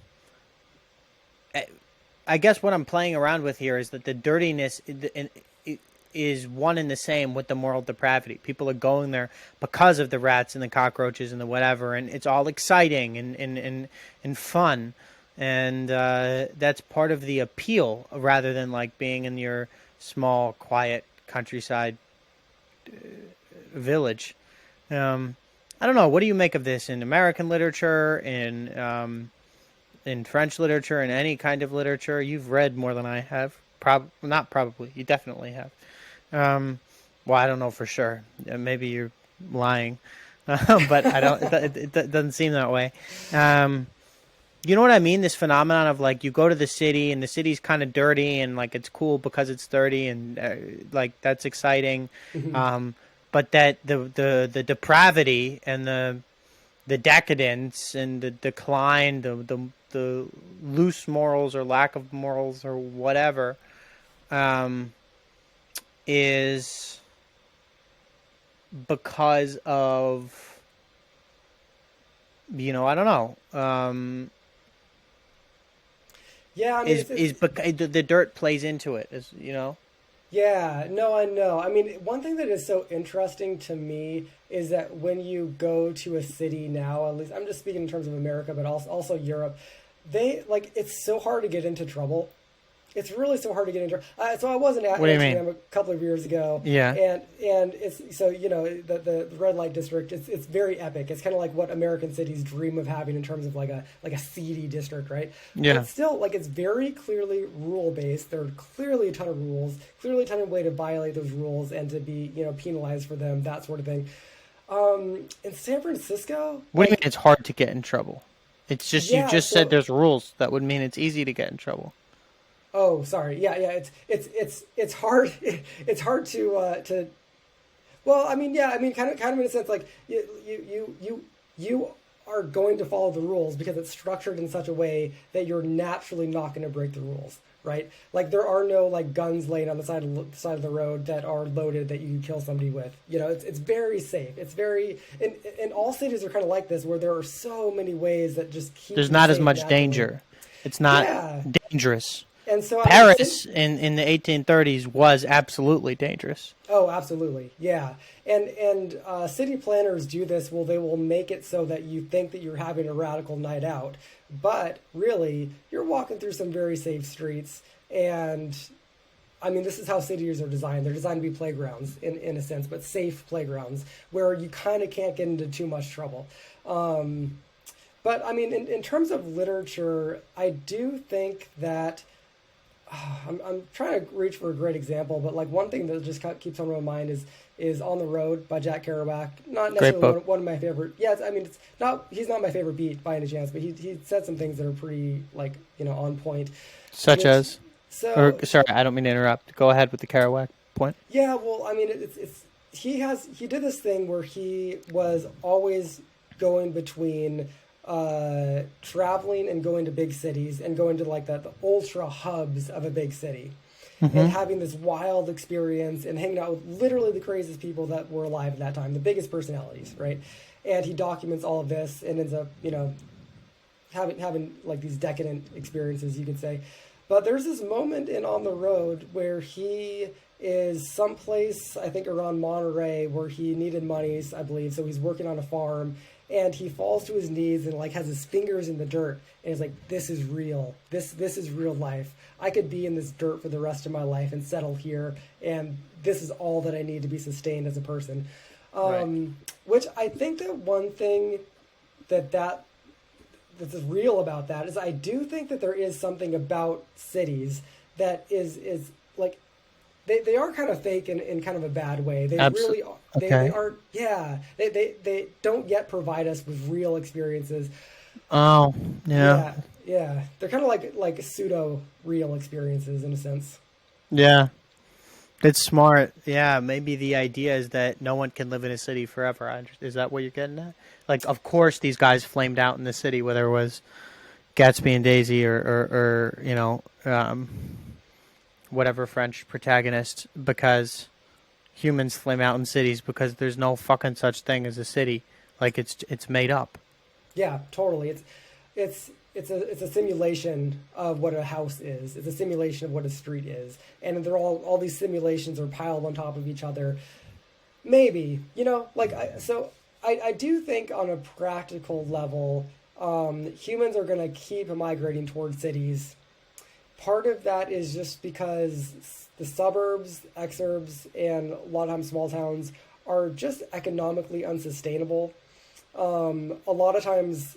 guess what I'm playing around with here is that the dirtiness is one and the same with the moral depravity. People are going there because of the rats and the cockroaches and the whatever, and it's all exciting and fun, and that's part of the appeal rather than like being in your small, quiet countryside village. I don't know. What do you make of this in American literature, in French literature, in any kind of literature? You've read more than I have. Not probably. You definitely have. Well, I don't know for sure. Maybe you're lying, but I don't. It doesn't seem that way. You know what I mean? This phenomenon of like you go to the city and the city's kind of dirty and like it's cool because it's dirty and like that's exciting. But that the depravity and the decadence and the decline, the loose morals or lack of morals or whatever, is because of, I don't know. Yeah, I mean, The dirt plays into it, you know? Yeah, no, I know. I mean, one thing that is so interesting to me is that when you go to a city now, at least I'm just speaking in terms of America, but also Europe, it's so hard to get into trouble. It's really so hard to get into. So I was in Amsterdam a couple of years ago. Yeah. And it's so the red light district. It's very epic. It's kind of like what American cities dream of having in terms of like a seedy district, right? Yeah. But still, like, it's very clearly rule based. There are clearly a ton of rules. Clearly a ton of way to violate those rules and to be penalized for them. That sort of thing. In San Francisco, what do you mean it's hard to get in trouble? It's just you just said there's rules. That would mean it's easy to get in trouble. Oh, sorry. Yeah. It's hard. It's hard to. Well, I mean, kind of in a sense, like you are going to follow the rules because it's structured in such a way that you're naturally not going to break the rules, right? Like there are no like guns laying on the side of the road that are loaded that you can kill somebody with. It's very safe. It's very and all cities are kind of like this, where there are so many ways that just keep. There's not as much naturally. danger. It's not Yeah. dangerous. And so, I mean, Paris in the 1830s was absolutely dangerous. oh, absolutely, yeah. And city planners do this. Well, they will make it so that you think that you're having a radical night out, but really, you're walking through some very safe streets. And I mean, this is how cities are designed. They're designed to be playgrounds in a sense, but safe playgrounds where you kind of can't get into too much trouble. But I mean, in terms of literature, I do think that I'm trying to reach for a great example, but like one thing that just keeps on my mind is On the Road by Jack Kerouac. Not Great necessarily book. one of my favorite. Yeah, I mean, it's not. He's not my favorite beat by any chance, but he said some things that are pretty like on point. Such Which as, or so sorry, I don't mean to interrupt. Go ahead with the Kerouac point. yeah, well, I mean, it's he did this thing where he was always going between traveling and going to big cities and going to like the ultra hubs of a big city and having this wild experience and hanging out with literally the craziest people that were alive at that time, the biggest personalities, right? And he documents all of this and ends up, having like these decadent experiences, you could say. But there's this moment in On the Road where he is someplace, I think around Monterey, where he needed monies, I believe. So he's working on a farm, and he falls to his knees and like has his fingers in the dirt, and he's like, "This is real. This is real life. I could be in this dirt for the rest of my life and settle here, and this is all that I need to be sustained as a person." Right. Which I think that one thing that's real about that is I do think that there is something about cities that is like they are kind of fake in kind of a bad way. They really are. They Okay. are, yeah. They don't yet provide us with real experiences. Oh, yeah. Yeah, yeah. They're kind of like pseudo real experiences in a sense. Yeah. It's smart. Yeah, maybe the idea is that no one can live in a city forever. Is that what you're getting at? Like, of course, these guys flamed out in the city, whether it was Gatsby and Daisy or whatever French protagonist, because humans flame out in cities because there's no fucking such thing as a city. Like, it's made up. Yeah, totally. It's a simulation of what a house is. It's a simulation of what a street is, and they're all these simulations are piled on top of each other. Maybe I do think on a practical level, humans are going to keep migrating towards cities. Part of that is just because the suburbs, exurbs, and a lot of times small towns are just economically unsustainable. A lot of times,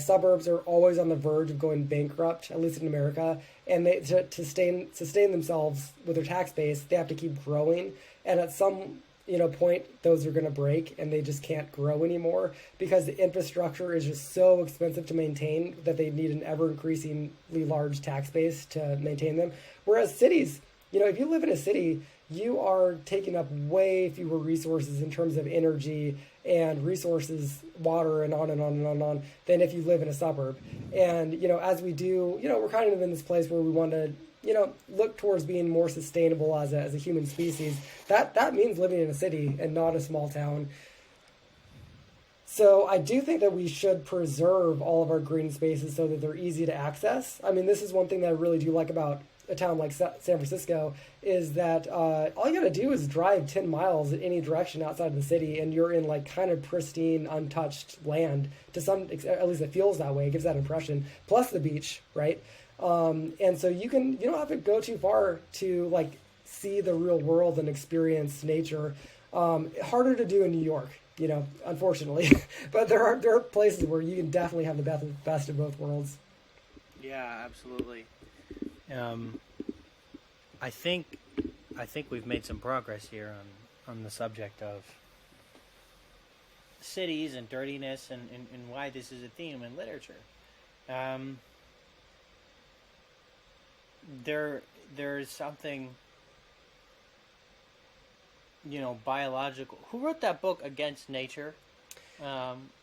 suburbs are always on the verge of going bankrupt, at least in America, and to sustain themselves with their tax base, they have to keep growing, and at some point, those are going to break, and they just can't grow anymore because the infrastructure is just so expensive to maintain that they need an ever increasingly large tax base to maintain them. Whereas cities, if you live in a city, you are taking up way fewer resources in terms of energy and resources, water, and on and on and on and on, than if you live in a suburb. And, as we do, we're kind of in this place where we want to, look towards being more sustainable as a human species. That means living in a city and not a small town. So I do think that we should preserve all of our green spaces so that they're easy to access. I mean, this is one thing that I really do like about a town like San Francisco is that all you got to do is drive 10 miles in any direction outside of the city, and you're in like kind of pristine, untouched land. At least it feels that way. It gives that impression. Plus the beach, right? And so you don't have to go too far to like see the real world and experience nature. Harder to do in New York, unfortunately. But there are places where you can definitely have the best of both worlds. Yeah, absolutely. I think we've made some progress here on the subject of cities and dirtiness and why this is a theme in literature. There's something biological. Who wrote that book Against Nature?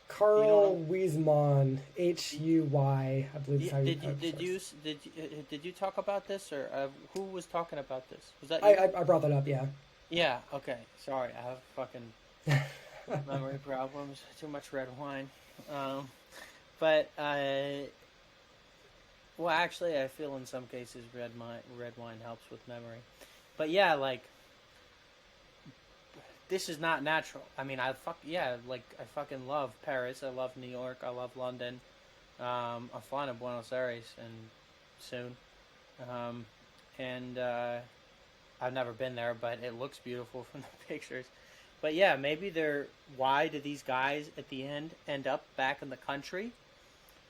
Carl Wiesmann, Huy, I believe is how did you talk about this, or who was talking about this? Was that you? you? I brought that up, yeah. Yeah. Okay. Sorry, I have fucking memory problems. Too much red wine. But Well, actually, I feel in some cases red wine helps with memory. But yeah, like this is not natural. I mean, like I fucking love Paris. I love New York. I love London. I'm flying to Buenos Aires and soon, um, and I've never been there, but it looks beautiful from the pictures. But yeah, maybe they're. Why do these guys at the end up back in the country?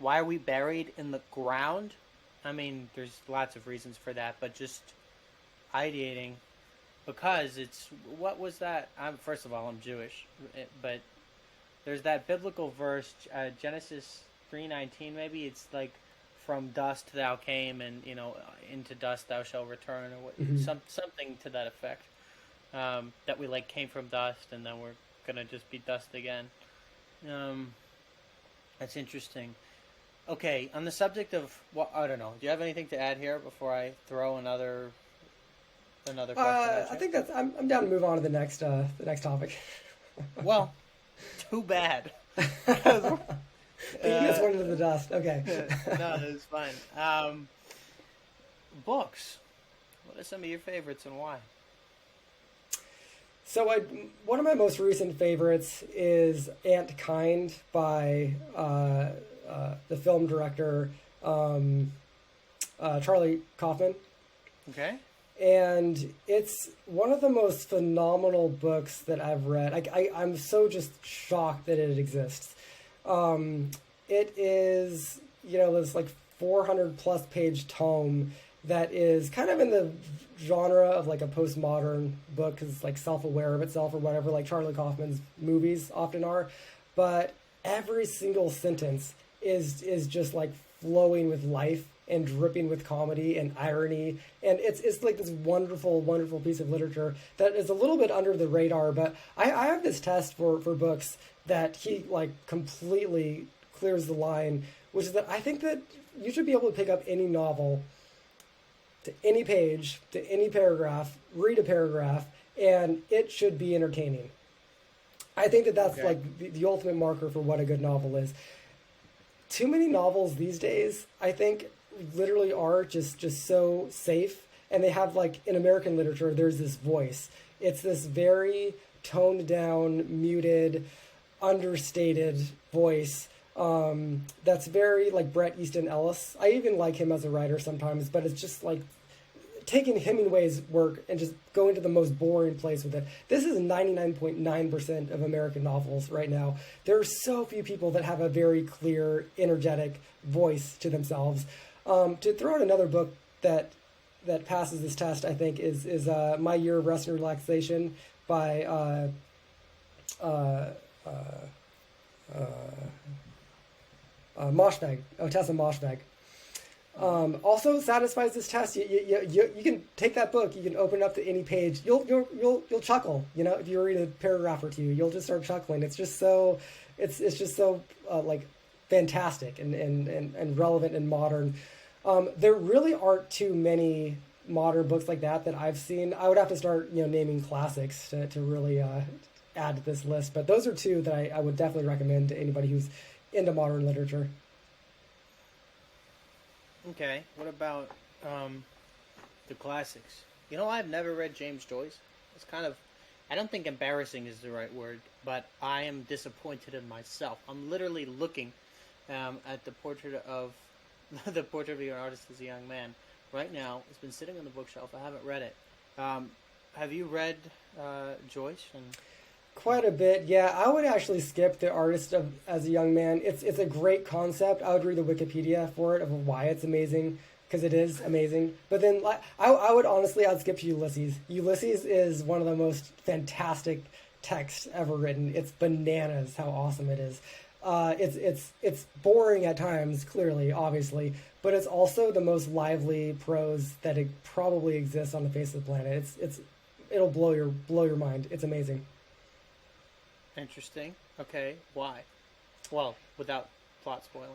Why are we buried in the ground? I mean, there's lots of reasons for that, but just ideating because it's what was that? First of all, I'm Jewish, but there's that biblical verse, Genesis 3:19. Maybe it's like, "From dust thou came, and into dust thou shalt return," or Mm-hmm. something to that effect. That we like came from dust, and then we're gonna just be dust again. Um, that's interesting. Okay, on the subject of I don't know. Do you have anything to add here before I throw another question at I you? think that's. I'm down to move on to the next topic. Well, too bad. You just went into the dust. Okay. No, it's fine. Books. What are some of your favorites and why? So one of my most recent favorites is Aunt Kind by the film director Charlie Kaufman. Okay. And it's one of the most phenomenal books that I've read. I'm so just shocked that it exists. It is, this like 400 plus page tome that is kind of in the genre of like a postmodern book because it's like self-aware of itself or whatever, like Charlie Kaufman's movies often are. But every single sentence is just like flowing with life and dripping with comedy and irony, and it's like this wonderful, wonderful piece of literature that is a little bit under the radar. But I have this test for books that he like completely clears the line, which is that I think that you should be able to pick up any novel to any page, to any paragraph, read a paragraph, and it should be entertaining. I think that that's Okay. like the ultimate marker for what a good novel is. Too many novels these days, I think, literally are just so safe, and they have like in American literature, there's this voice. It's this very toned down, muted, understated voice that's very like Bret Easton Ellis. I even like him as a writer sometimes, but it's just like taking Hemingway's work and just going to the most boring place with it. This is 99.9% of American novels right now. There are so few people that have a very clear, energetic voice to themselves. To throw out another book that passes this test, I think, is My Year of Rest and Relaxation by Moshfegh, Tessa Moshfegh. Also satisfies this test. You can take that book, you can open it up to any page. You'll chuckle. If you read a paragraph or two, you'll just start chuckling. It's just so like fantastic and relevant and modern. There really aren't too many modern books like that I've seen. I would have to start naming classics to really add to this list. But those are two that I would definitely recommend to anybody who's into modern literature. Okay. What about the classics? I've never read James Joyce. It's kind of, I don't think embarrassing is the right word, but I am disappointed in myself. I'm literally looking at the portrait of an artist as a young man right now. It's been sitting on the bookshelf. I haven't read it. Have you read Joyce? And Quite a bit, yeah. I would actually skip the artist as a young man. It's a great concept. I would read the Wikipedia for it of why it's amazing, because it is amazing. But then I would honestly, I'd skip to Ulysses. Ulysses is one of the most fantastic texts ever written. It's bananas how awesome it is. It's boring at times, clearly, obviously, but it's also the most lively prose that it probably exists on the face of the planet. It'll blow your mind. It's amazing. interesting. Okay. Why? Well, without plot spoiling.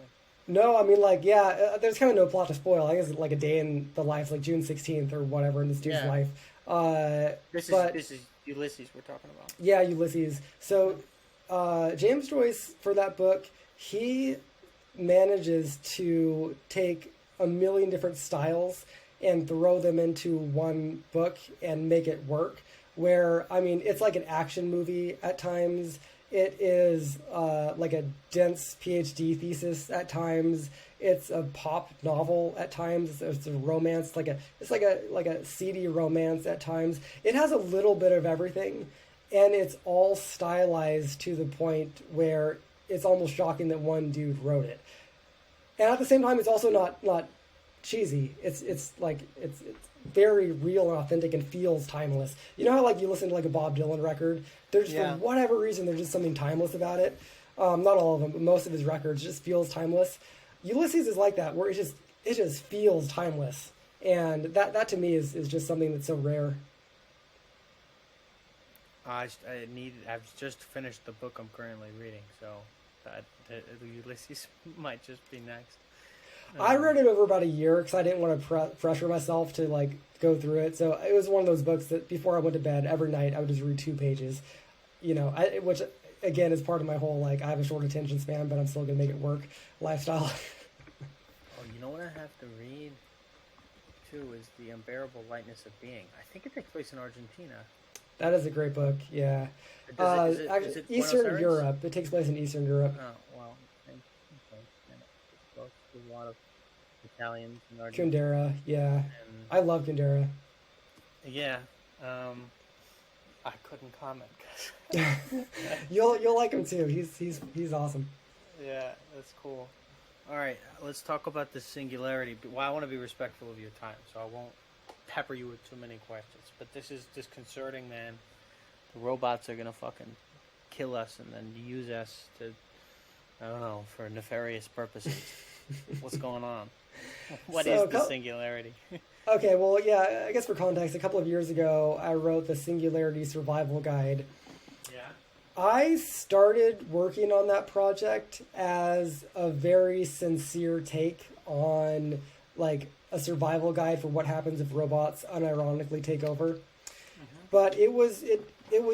No, I mean, there's kind of no plot to spoil. I guess it's like a day in the life, like June 16th or whatever in this dude's Yeah. life. This is Ulysses we're talking about. Yeah, Ulysses. So James Joyce, for that book, he manages to take a million different styles and throw them into one book and make it work. Where, I mean, it's like an action movie at times. It is like a dense PhD thesis at times. It's a pop novel at times. It's a romance, it's like a seedy romance at times. It has a little bit of everything, and it's all stylized to the point where it's almost shocking that one dude wrote it. And at the same time, it's also not cheesy. It's very real and authentic and feels timeless. You know how like you listen to like a Bob Dylan record? There's for whatever reason there's just something timeless about it. Not all of them, but most of his records just feels timeless. Ulysses is like that, where it just feels timeless, and that to me is just something that's so rare. I've just finished the book I'm currently reading, so Ulysses might just be next. I read it over about a year because I didn't want to pressure myself to like go through it. So it was one of those books that before I went to bed every night I would just read 2 pages, which again is part of my whole like I have a short attention span, but I'm still gonna make it work lifestyle. Oh, you know what I have to read too is The Unbearable Lightness of Being. I think it takes place in Argentina. That is a great book. Yeah, is it Eastern Europe. It takes place in Eastern Europe. Oh well, there's a lot of Italians in Argentina. Kundera, yeah, and I love Kundera. Yeah, I couldn't comment. Cause you'll like him too. He's awesome. Yeah, that's cool. All right, let's talk about the Singularity. Well, I want to be respectful of your time, so I won't pepper you with too many questions. But this is disconcerting, man. The robots are gonna fucking kill us and then use us to, I don't know, for nefarious purposes. What's going on? What is the Singularity? Okay, well, yeah, I guess for context, a couple of years ago, I wrote the Singularity Survival Guide. Yeah. I started working on that project as a very sincere take on, like, a survival guide for what happens if robots unironically take over. Mm-hmm. But it was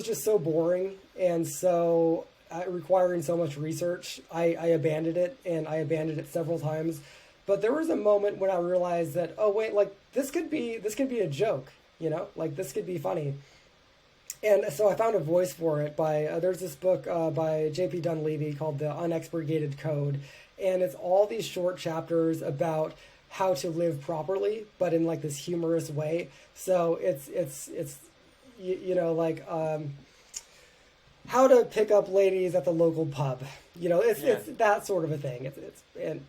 just so boring and so requiring so much research. I abandoned it, and I abandoned it several times. But there was a moment when I realized that, oh wait, like this could be a joke, like this could be funny. And so I found a voice for it by there's this book by J.P. Dunleavy called The Unexpurgated Code, and it's all these short chapters about how to live properly, but in like this humorous way. So it's like how to pick up ladies at the local pub. It's that sort of a thing.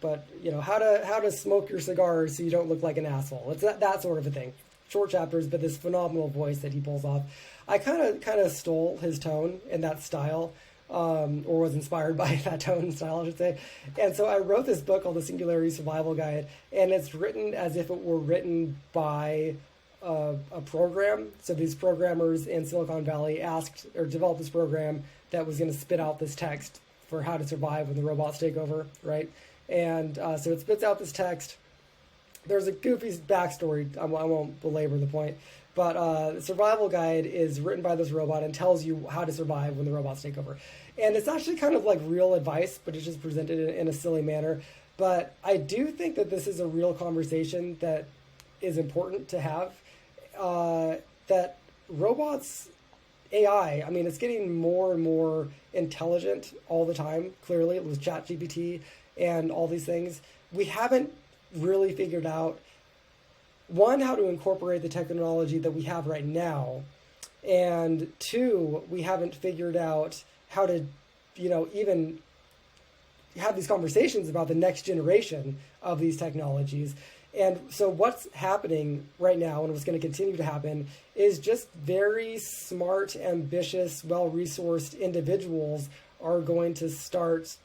But how to smoke your cigars so you don't look like an asshole. It's that sort of a thing. Short chapters, but this phenomenal voice that he pulls off. I kind of stole his tone and that style, or was inspired by that tone and style, I should say. And so I wrote this book called The Singularity Survival Guide, and it's written as if it were written by a program. So these programmers in Silicon Valley developed this program that was going to spit out this text for how to survive when the robots take over, right? And so it spits out this text. There's a goofy backstory. I won't belabor the point. But the survival guide is written by this robot and tells you how to survive when the robots take over. And it's actually kind of like real advice, but it's just presented in a silly manner. But I do think that this is a real conversation that is important to have. That robots, AI, I mean, it's getting more and more intelligent all the time, clearly, with ChatGPT and all these things. We haven't really figured out, one, how to incorporate the technology that we have right now, and two, we haven't figured out how to, even have these conversations about the next generation of these technologies. And so what's happening right now, and what's going to continue to happen, is just very smart, ambitious, well-resourced individuals are going to start,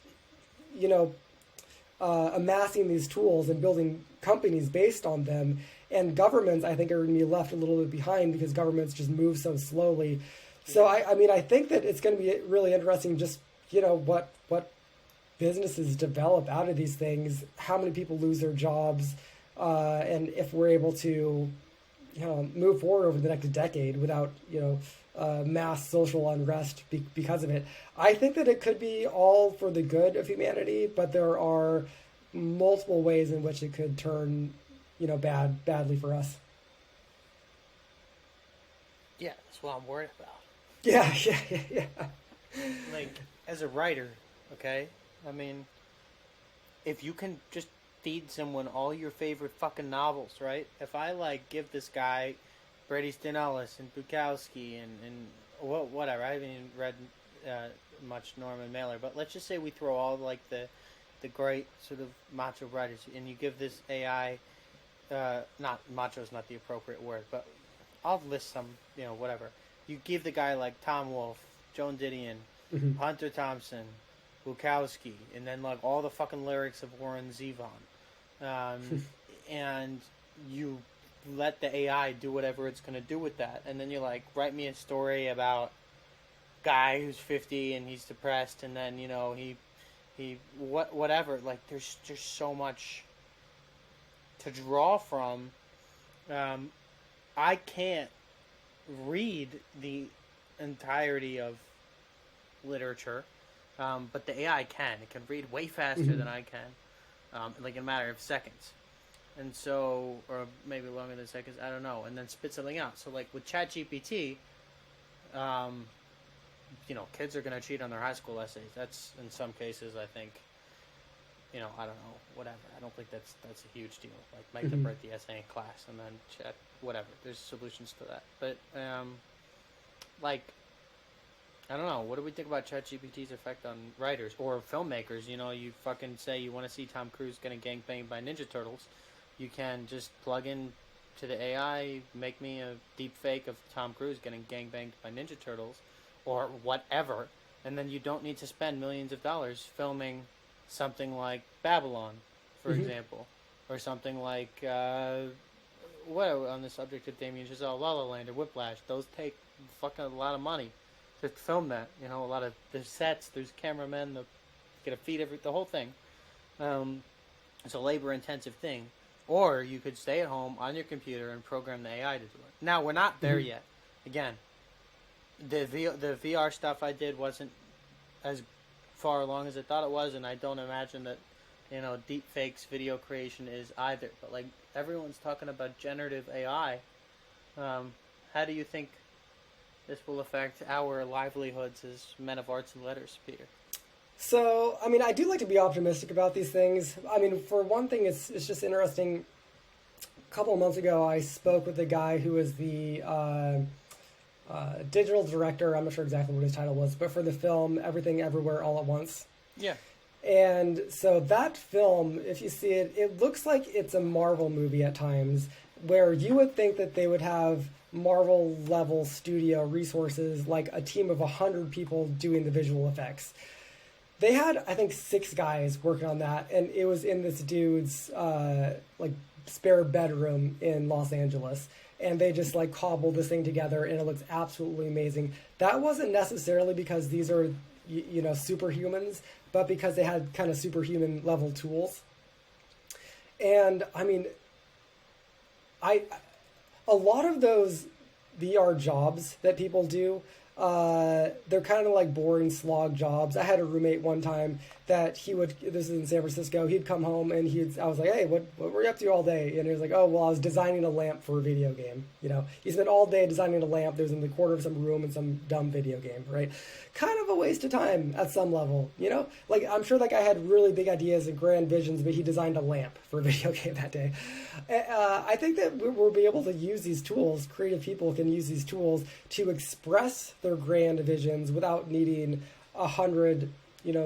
amassing these tools and building companies based on them. And governments, I think, are going to be left a little bit behind because governments just move so slowly. So, I think that it's going to be really interesting just, what businesses develop out of these things, how many people lose their jobs, and if we're able to, move forward over the next decade without, mass social unrest because of it. I think that it could be all for the good of humanity, but there are multiple ways in which it could turn, badly for us. Yeah, that's what I'm worried about. Yeah. Like, as a writer, okay? I mean, if you can just feed someone all your favorite fucking novels, right? If I, like, give this guy Bret Easton Ellis and Bukowski and whatever. I haven't even read much Norman Mailer, but let's just say we throw all, like, the great sort of macho writers, and you give this AI, not macho is not the appropriate word, but I'll list some, whatever. You give the guy like Tom Wolfe, Joan Didion, Hunter Thompson, Bukowski, and then like all the fucking lyrics of Warren Zevon, and you let the AI do whatever it's gonna do with that, and then you're like, write me a story about guy who's 50 and he's depressed, and then whatever. Like there's just so much to draw from. I can't read the entirety of literature, but the AI can. It can read way faster than I can, like in a matter of seconds. And so, or maybe longer than seconds, I don't know, and then spit something out. So like with ChatGPT, kids are going to cheat on their high school essays. That's, in some cases, I think, I don't know, whatever. I don't think that's a huge deal. Like, make them write the essay in class and then chat, whatever. There's solutions to that. But, I don't know. What do we think about ChatGPT's effect on writers or filmmakers? You fucking say you want to see Tom Cruise getting gangbanged by Ninja Turtles. You can just plug in to the AI, make me a deep fake of Tom Cruise getting gangbanged by Ninja Turtles or whatever, and then you don't need to spend millions of dollars filming something like Babylon, for example, or something like, what on the subject of Damien Chazelle, La La Land or Whiplash. Those take fucking a lot of money to film that. A lot of, there's sets, there's cameramen, the get a feed, the whole thing. It's a labor-intensive thing. Or you could stay at home on your computer and program the AI to do it. Now, we're not there yet. Again, the VR stuff I did wasn't as far along as I thought it was, and I don't imagine that, deep fakes video creation is either. But, like, everyone's talking about generative AI. How do you think this will affect our livelihoods as men of arts and letters, Peter? So, I do like to be optimistic about these things. For one thing, it's just interesting. A couple of months ago, I spoke with a guy who was the digital director. I'm not sure exactly what his title was, but for the film Everything Everywhere All at Once. Yeah. And so that film, if you see it, it looks like it's a Marvel movie at times, where you would think that they would have Marvel-level studio resources, like a team of 100 people doing the visual effects. They had, I think, 6 guys working on that, and it was in this dude's spare bedroom in Los Angeles, and they just cobbled this thing together, and it looks absolutely amazing. That wasn't necessarily because these are superhumans, but because they had kind of superhuman level tools. And a lot of those VR jobs that people do, they're kind of like boring slog jobs. I had a roommate one time that this is in San Francisco, he'd come home and I was like, hey, what were you up to all day? And he was like, oh, well, I was designing a lamp for a video game. He spent all day designing a lamp that was in the corner of some room in some dumb video game, right? Kind of a waste of time at some level, I'm sure that guy had really big ideas and grand visions, but he designed a lamp for a video game that day. I think that we'll be able to use these tools, creative people can use these tools to express their grand visions without needing 100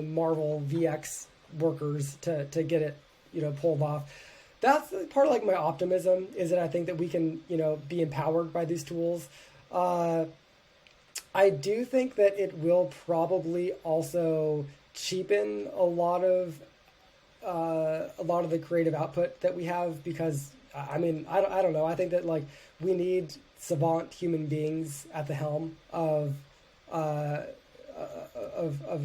Marvel VX workers to get it pulled off. That's part of my optimism, is that I think that we can be empowered by these tools. I do think that it will probably also cheapen a lot of the creative output that we have, because I don't know. I think that we need savant human beings at the helm of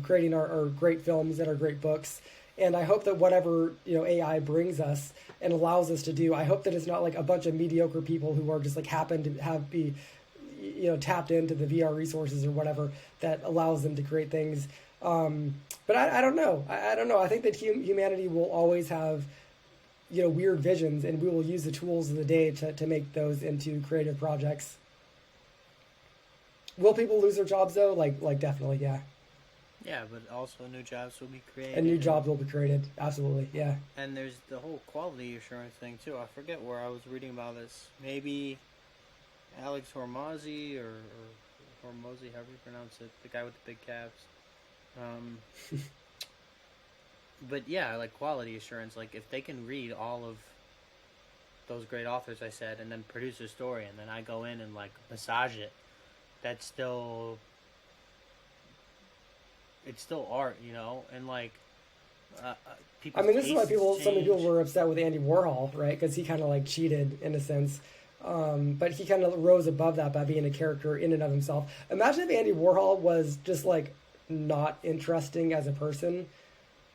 creating our great films and our great books. And I hope that whatever AI brings us and allows us to do, I hope that it's not a bunch of mediocre people who are just happen to be tapped into the VR resources or whatever that allows them to create things. But I don't know. I don't know. I think that humanity will always have, weird visions, and we will use the tools of the day to make those into creative projects. Will people lose their jobs though? Like definitely, yeah. Yeah, but also new jobs will be created. And new jobs will be created. Absolutely, yeah. And there's the whole quality assurance thing too. I forget where I was reading about this. Maybe Alex Hormozy or Hormozy, however you pronounce it, the guy with the big calves. But yeah, like quality assurance, like if they can read all of those great authors I said and then produce a story and then I go in and like massage it, that's still, it's still art, and like people. I mean, this is why so many people were upset with Andy Warhol, right? Because he kind of like cheated in a sense. But he kind of rose above that by being a character in and of himself. Imagine if Andy Warhol was just like not interesting as a person.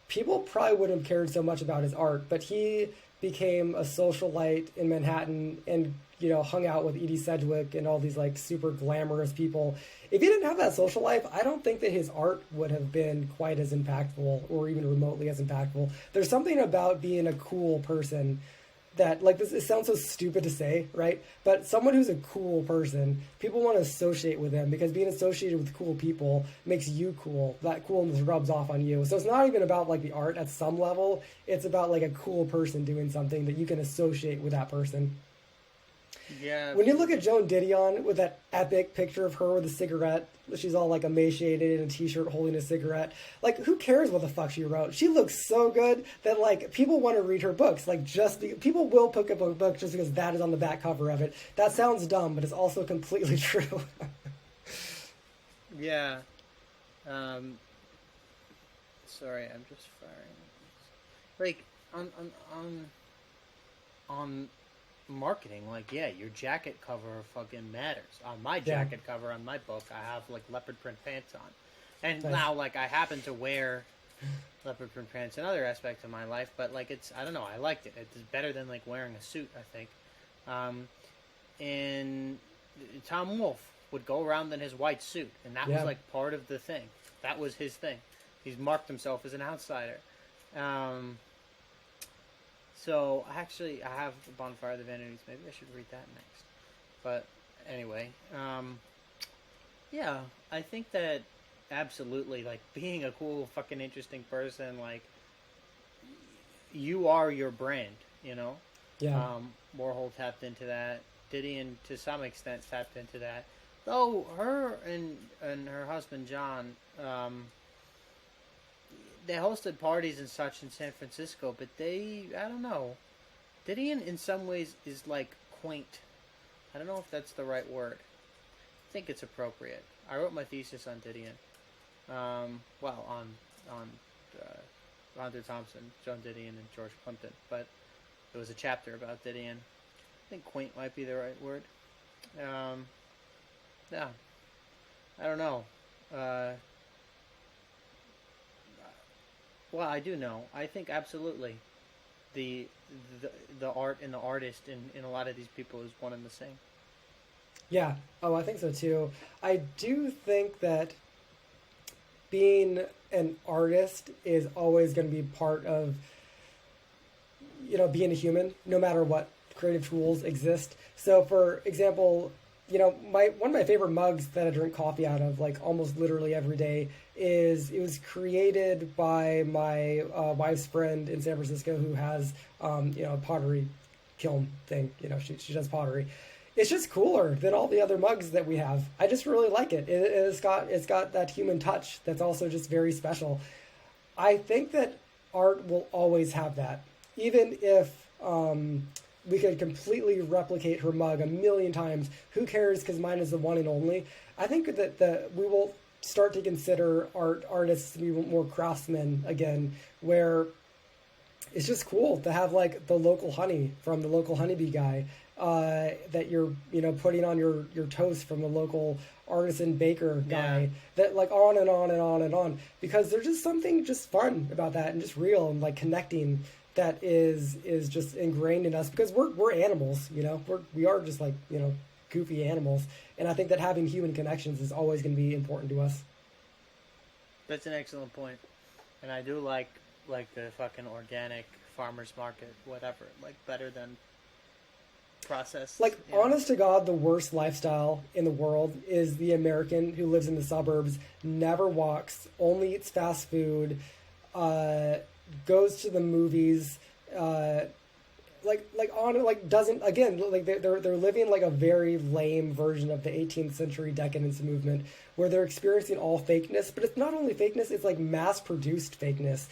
People probably wouldn't have cared so much about his art, but he became a socialite in Manhattan and, hung out with Edie Sedgwick and all these like super glamorous people. If he didn't have that social life, I don't think that his art would have been quite as impactful or even remotely as impactful. There's something about being a cool person that, like, this, it sounds so stupid to say, right? But someone who's a cool person, people want to associate with them because being associated with cool people makes you cool. That coolness rubs off on you. So it's not even about like the art at some level. It's about like a cool person doing something that you can associate with that person. Yeah. When you look at Joan Didion with that epic picture of her with a cigarette, she's all like emaciated in a t-shirt holding a cigarette. Like, who cares what the fuck she wrote? She looks so good that like people want to read her books. Like, people will pick up a book just because that is on the back cover of it. That sounds dumb, but it's also completely true. Yeah. Sorry, I'm just firing. Like on marketing, like, yeah, your jacket cover fucking matters. On my jacket cover on my book, I have like leopard print pants on, and nice. Now like I happen to wear leopard print pants in other aspects of my life, but like it's, I don't know, I liked it. It's better than like wearing a suit, I think. And Tom Wolfe would go around in his white suit, and that was like part of the thing. That was his thing. He's marked himself as an outsider. So, actually, I have The Bonfire of the Vanities. Maybe I should read that next. But, anyway. Yeah, I think that absolutely, like, being a cool, fucking interesting person, like, you are your brand, you know? Yeah. Warhol tapped into that. Didion, to some extent, tapped into that. Though, her and her husband, John, they hosted parties and such in San Francisco, but I don't know. Didion, in some ways, is like quaint. I don't know if that's the right word. I think it's appropriate. I wrote my thesis on Didion. On Hunter Thompson, Joan Didion, and George Plimpton, but there was a chapter about Didion. I think quaint might be the right word. Yeah. I don't know. Well, I do know. I think absolutely the art and the artist in a lot of these people is one and the same. Yeah. Oh, I think so too. I do think that being an artist is always going to be part of, being a human, no matter what creative tools exist. So, for example, one of my favorite mugs that I drink coffee out of, like almost literally every day, it was created by my wife's friend in San Francisco who has, a pottery kiln thing. She does pottery. It's just cooler than all the other mugs that we have. I just really like it. It's got that human touch that's also just very special. I think that art will always have that, even if we could completely replicate her mug a million times. Who cares? Because mine is the one and only. I think that we will start to consider artists to be more craftsmen again, where it's just cool to have like the local honey from the local honeybee guy that you're putting on your toast from the local artisan baker guy. Yeah. That like on and on and on and on, because there's just something just fun about that and just real and like connecting that is just ingrained in us, because we're animals, we are just like, goofy animals. And I think that having human connections is always going to be important to us. That's an excellent point. And I do like the fucking organic farmers market, whatever. Like better than processed. Like, You know. honest to God, the worst lifestyle in the world is the American who lives in the suburbs, never walks, only eats fast food, goes to the movies, doesn't, again, like they're living like a very lame version of the 18th century decadence movement, where they're experiencing all fakeness, but it's not only fakeness, it's like mass produced fakeness.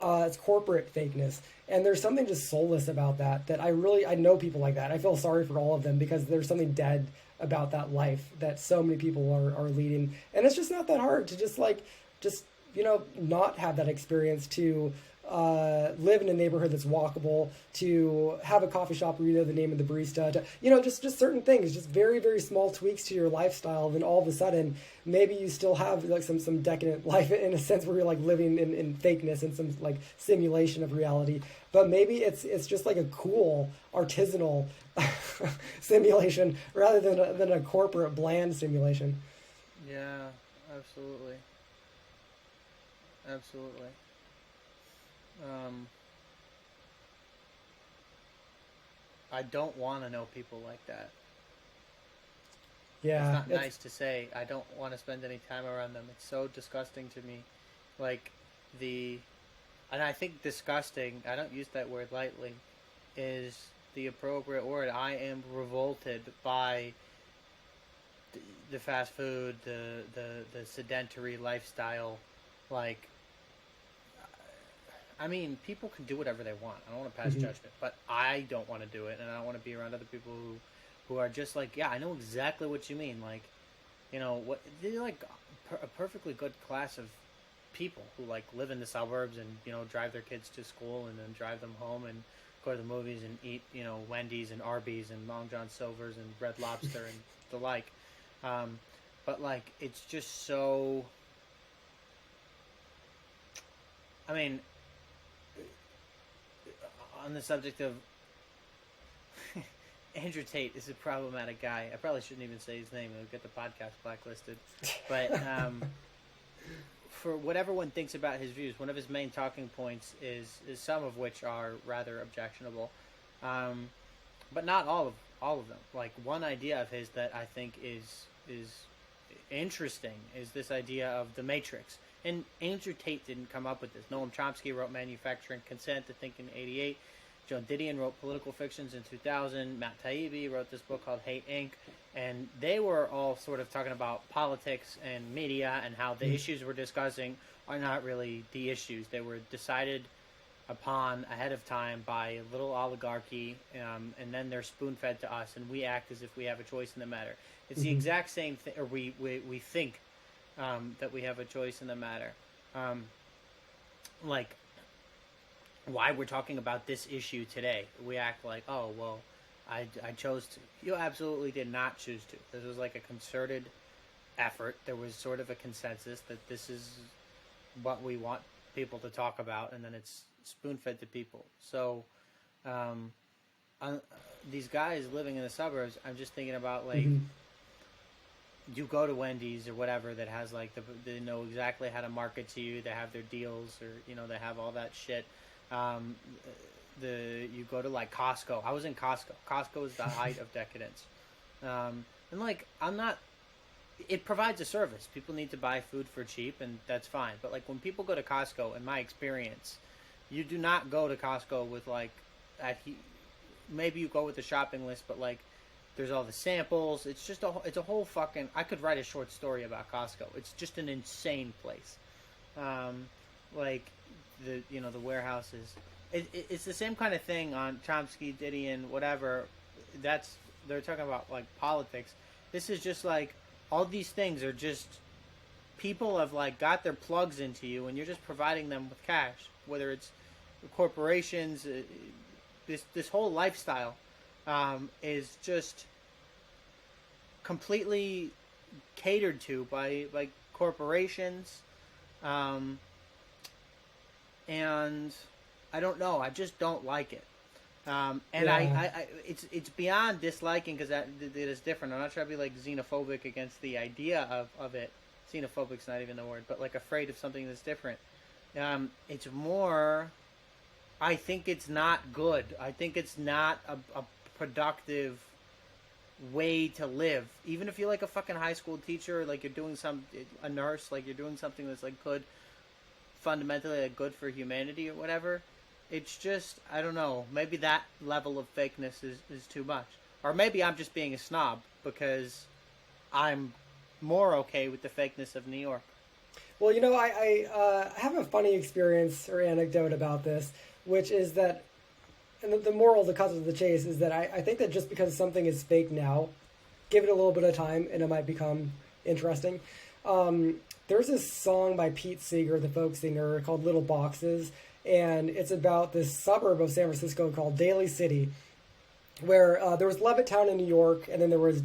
It's corporate fakeness, and there's something just soulless about that. That I know people like that. I feel sorry for all of them because there's something dead about that life that so many people are leading, and it's just not that hard to just not have that experience, to live in a neighborhood that's walkable, to have a coffee shop where you know the name of the barista, to just certain things, just very, very small tweaks to your lifestyle. Then all of a sudden, maybe you still have like some decadent life in a sense where you're like living in fakeness and some like simulation of reality. But maybe it's just like a cool artisanal simulation rather than a corporate bland simulation. Yeah, absolutely. Absolutely. I don't want to know people like that. It's Yeah, not nice to say. I don't want to spend any time around them. It's so disgusting to me. Like, and I think disgusting, I don't use that word lightly, is the appropriate word. I am revolted by the fast food, the sedentary lifestyle. Like, I mean, people can do whatever they want. I don't want to pass judgment, but I don't want to do it, and I don't want to be around other people who are just like, yeah, I know exactly what you mean. Like, what they're like a perfectly good class of people who like live in the suburbs and drive their kids to school and then drive them home and go to the movies and eat Wendy's and Arby's and Long John Silver's and Red Lobster and the like. But like, it's just so. I mean, on the subject of Andrew Tate is a problematic guy. I probably shouldn't even say his name. It'll get the podcast blacklisted. But for what everyone thinks about his views, one of his main talking points is some of which are rather objectionable, but not all of them. Like, one idea of his that I think is interesting is this idea of the Matrix. And Andrew Tate didn't come up with this. Noam Chomsky wrote Manufacturing Consent, I think, in '88. Joan Didion wrote Political Fictions in 2000. Matt Taibbi wrote this book called Hate Inc. And they were all sort of talking about politics and media and how the issues we're discussing are not really the issues. They were decided upon ahead of time by a little oligarchy, and then they're spoon-fed to us, and we act as if we have a choice in the matter. It's the exact same thing, or we think that we have a choice in the matter. Like, why we're talking about this issue today. We act like, oh, well, I chose to. You absolutely did not choose to. This was like a concerted effort. There was sort of a consensus that this is what we want people to talk about, and then it's spoon-fed to people. So these guys living in the suburbs, I'm just thinking about, like, you go to Wendy's or whatever that has, like, they know exactly how to market to you. They have their deals, or, they have all that shit. You go to, like, Costco. I was in Costco. Costco is the height of decadence. And, like, it provides a service. People need to buy food for cheap, and that's fine. But, like, when people go to Costco, in my experience, you do not go to Costco with, like, maybe you go with the shopping list, but, like, there's all the samples. It's just it's a whole fucking. I could write a short story about Costco. It's just an insane place. Like the warehouses. It's the same kind of thing on Chomsky, Didion, whatever. They're talking about, like, politics. This is just like all these things are just people have, like, got their plugs into you, and you're just providing them with cash. Whether it's corporations, this whole lifestyle. Is just completely catered to by corporations, and I don't know. I just don't like it, and I it's beyond disliking, because that is different. I'm not trying to be, like, xenophobic against the idea of it, xenophobic's not even the word, but like afraid of something that's different. It's more. I think it's not good. I think it's not a productive way to live. Even if you're like a fucking high school teacher, like you're doing a nurse, like you're doing something that's like good, fundamentally like good for humanity or whatever. It's just, I don't know. Maybe that level of fakeness is too much, or maybe I'm just being a snob because I'm more okay with the fakeness of New York. Well, I have a funny experience or anecdote about this, which is that, and the moral, the cut of the chase, is that I think that just because something is fake now, give it a little bit of time and it might become interesting. There's this song by Pete Seeger, the folk singer, called Little Boxes, and it's about this suburb of San Francisco called Daly City, where there was Levittown in New York, and then there was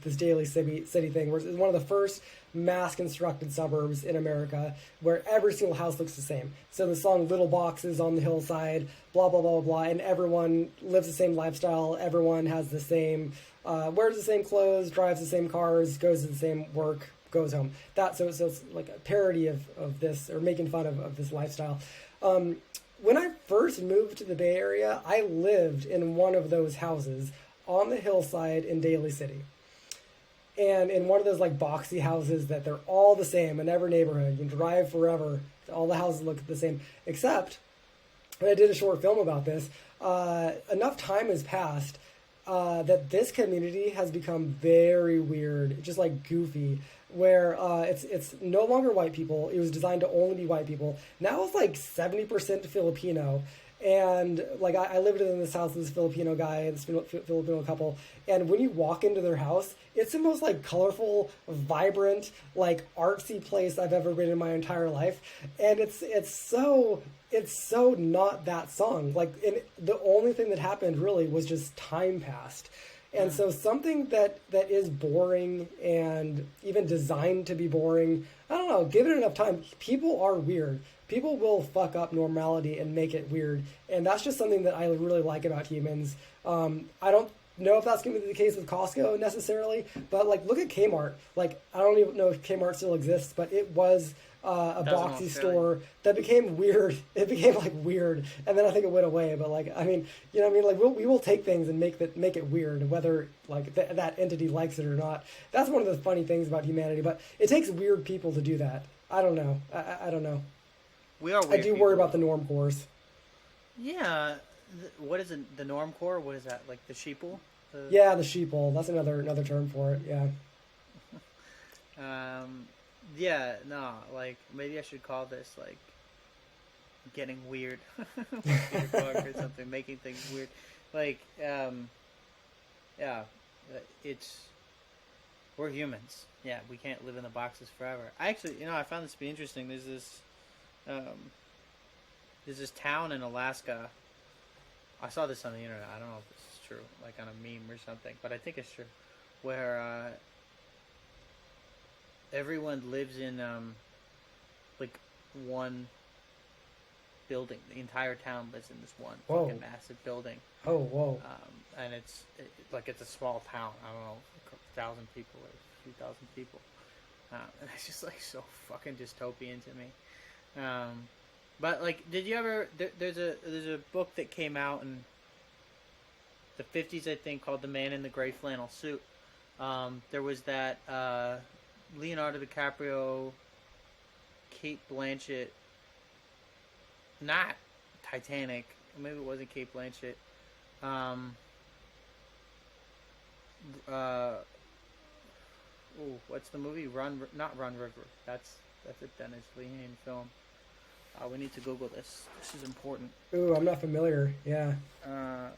this Daly City thing, where it's one of the first mass constructed suburbs in America, where every single house looks the same. So the song "Little Boxes on the Hillside," blah blah blah blah, and everyone lives the same lifestyle. Everyone has the same, wears the same clothes, drives the same cars, goes to the same work, goes home. So it's like a parody of this, or making fun of this lifestyle. When I first moved to the Bay Area, I lived in one of those houses on the hillside in Daly City. And in one of those like boxy houses that they're all the same in every neighborhood. You can drive forever. All the houses look the same. Except, when I did a short film about this, enough time has passed that this community has become very weird, just like goofy, where it's no longer white people. It was designed to only be white people. Now it's like 70% Filipino. And like I lived in this house with this Filipino guy, this Filipino couple, and when you walk into their house, it's the most like colorful, vibrant, like artsy place I've ever been in my entire life. And it's so not that song. Like, and the only thing that happened really was just time passed. And so something that is boring and even designed to be boring, I don't know, give it enough time. People are weird. People will fuck up normality and make it weird. And that's just something that I really like about humans. I don't know if that's going to be the case with Costco necessarily, but like look at Kmart. Like, I don't even know if Kmart still exists, but it was a boxy store that became weird. It became like weird, and then I think it went away. But like, I mean, you know what I mean? Like, we will take things and make it weird, whether like that entity likes it or not. That's one of the funny things about humanity. But it takes weird people to do that. I don't know. I don't know. We are weird I do worry about the norm cores. Yeah. What is it? The norm core? What is that? Like the sheeple? Yeah, the sheeple. That's another term for it. Yeah. Yeah, no, like, maybe I should call this, like, getting weird. Or something, making things weird. Like, yeah, we're humans. Yeah, we can't live in the boxes forever. I actually, I found this to be interesting. There's this town in Alaska. I saw this on the internet. I don't know if this is true, like on a meme or something, but I think it's true, where, everyone lives in like one building. The entire town lives in this one fucking massive building. Oh, whoa! And it's a small town. I don't know, a 1,000 people or a few thousand people. And it's just like so fucking dystopian to me. But like, did you ever? There's a book that came out in the 50s, I think, called The Man in the Gray Flannel Suit. There was that. Leonardo DiCaprio, Kate Blanchett, not Titanic, maybe it wasn't Kate Blanchett. What's the movie? Not Run River. That's a Dennis Lehan film. We need to Google this. This is important. Ooh, I'm not familiar. Yeah. Leonardo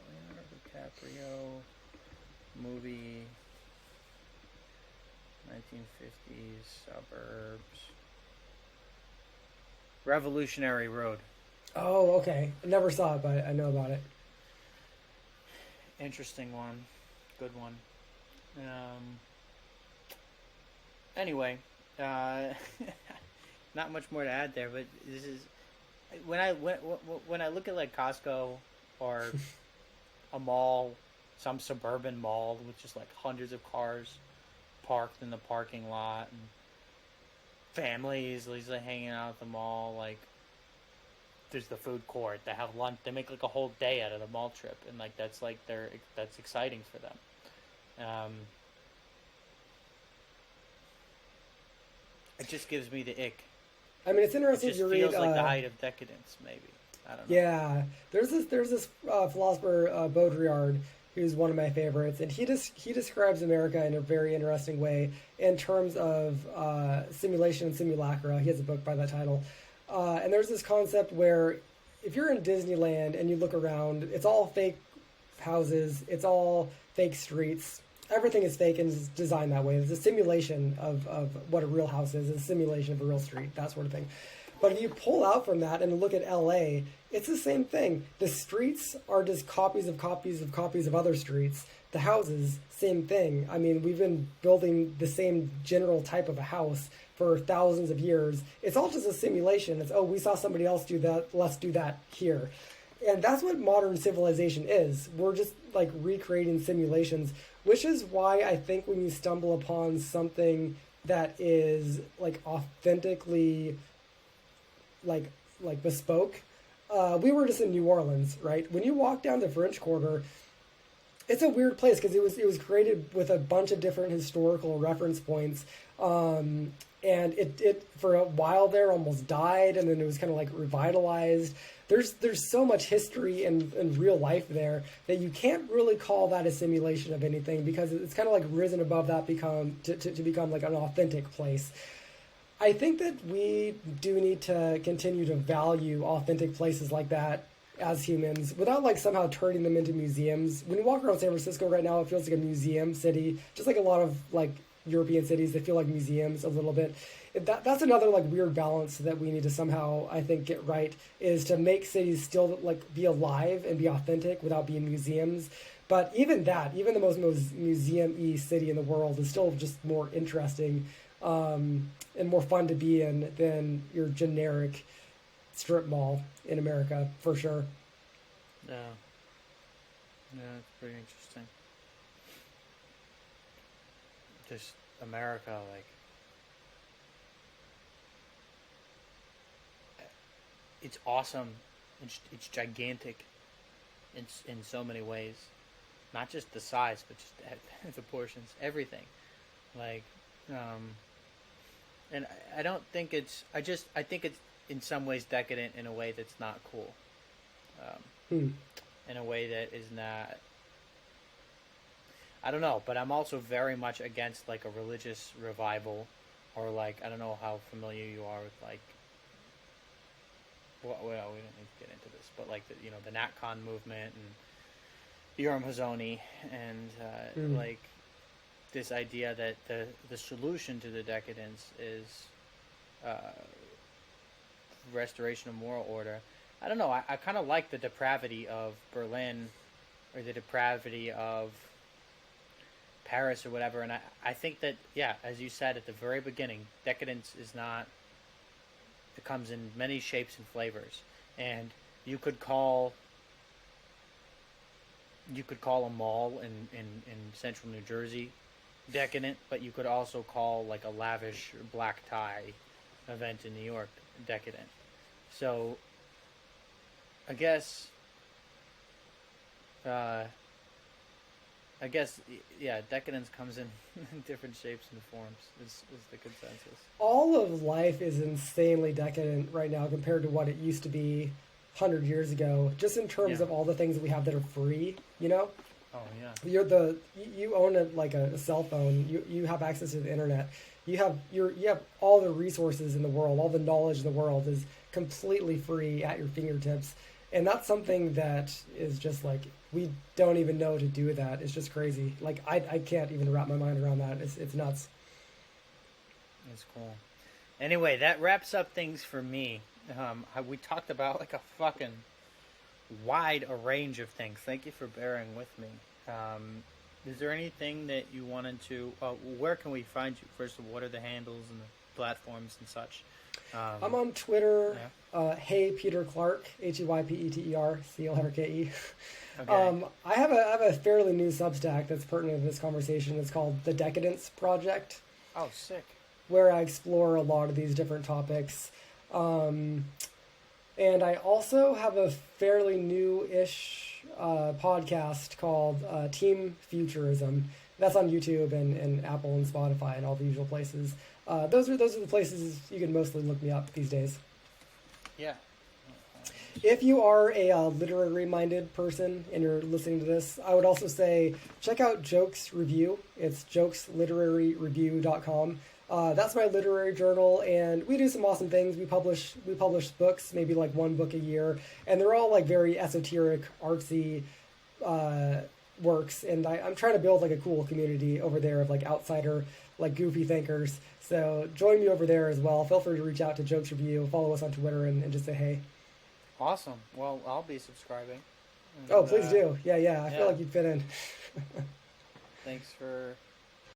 DiCaprio movie. 1950s suburbs. Revolutionary Road. Oh, okay. I never saw it, but I know about it. Interesting one. Good one. Anyway, not much more to add there, but this is when I look at like Costco or a mall, some suburban mall with just like hundreds of cars parked in the parking lot, and families usually hanging out at the mall. Like, there's the food court. They have lunch. They make like a whole day out of the mall trip, and like that's exciting for them. Um, it just gives me the ick. I mean, it's It interesting just to read. feels like the height of decadence, maybe. I don't know. Yeah, there's this philosopher Baudrillard, who's one of my favorites, and he describes America in a very interesting way in terms of simulation and simulacra. He has a book by that title, and there's this concept where if you're in Disneyland and you look around, it's all fake houses, it's all fake streets. Everything is fake and is designed that way. It's a simulation of what a real house is, it's a simulation of a real street, that sort of thing. But if you pull out from that and look at LA, it's the same thing. The streets are just copies of copies of copies of other streets. The houses, same thing. I mean, we've been building the same general type of a house for thousands of years. It's all just a simulation. It's, oh, we saw somebody else do that, let's do that here. And that's what modern civilization is. We're just like recreating simulations, which is why I think when you stumble upon something that is like authentically like bespoke. We were just in New Orleans, right? When you walk down the French Quarter, it's a weird place because it was created with a bunch of different historical reference points, and it for a while there almost died, and then it was kind of like revitalized. There's so much history and real life there that you can't really call that a simulation of anything because it's kind of like risen above that to become like an authentic place. I think that we do need to continue to value authentic places like that as humans without like somehow turning them into museums. When you walk around San Francisco right now, it feels like a museum city, just like a lot of like European cities. They feel like museums a little bit. That's another like weird balance that we need to somehow, I think, get right, is to make cities still like be alive and be authentic without being museums. But even the most museum-y city in the world is still just more interesting and more fun to be in than your generic strip mall in America, for sure. Yeah. Yeah, it's pretty interesting. Just America, like, it's awesome. It's gigantic in so many ways. Not just the size, but just the portions, everything. Like, and I don't think it's. I think it's in some ways decadent in a way that's not cool. In a way that is not. I don't know, but I'm also very much against like a religious revival, or like I don't know how familiar you are with like. Well, we don't need to get into this, but like the NatCon movement and Yoram Hazony and like this idea that the solution to the decadence is restoration of moral order. I don't know. I kind of like the depravity of Berlin or the depravity of Paris or whatever. And I think that, yeah, as you said at the very beginning, decadence is not... It comes in many shapes and flavors. And you could call a mall in central New Jersey decadent, but you could also call like a lavish black tie event in New York decadent. So I guess yeah, decadence comes in different shapes and forms is the consensus. All of life is insanely decadent right now compared to what it used to be 100 years ago, just in terms of all the things that we have that are free, you know? Oh yeah. You own a cell phone. You have access to the internet. You have all the resources in the world. All the knowledge in the world is completely free at your fingertips, and that's something that is just like we don't even know to do with that. It's just crazy. Like I can't even wrap my mind around that. It's nuts. That's cool. Anyway, that wraps up things for me. We talked about like a fucking wide a range of things. Thank you for bearing with me. Is there anything that you wanted to... where can we find you? First of all, what are the handles and the platforms and such? I'm on Twitter. Yeah. Hey Peter Clarke, HEYPETER CLRKE. Okay. I have a fairly new Substack that's pertinent to this conversation. It's called the Decadence Project. Oh, sick. where I explore a lot of these different topics. And I also have a fairly new-ish podcast called Team Futurism. That's on YouTube and Apple and Spotify and all the usual places. Those are the places you can mostly look me up these days. Yeah. If you are a literary-minded person and you're listening to this, I would also say check out Jokes Review. It's jokesliteraryreview.com. That's my literary journal, and we do some awesome things. We publish books, maybe like one book a year, and they're all like very esoteric, artsy works. And I'm trying to build like a cool community over there of like outsider, like goofy thinkers. So join me over there as well. Feel free to reach out to Jokes Review, follow us on Twitter, and just say hey. Awesome. Well, I'll be subscribing. And, please do. Yeah. I feel like you'd fit in. Thanks for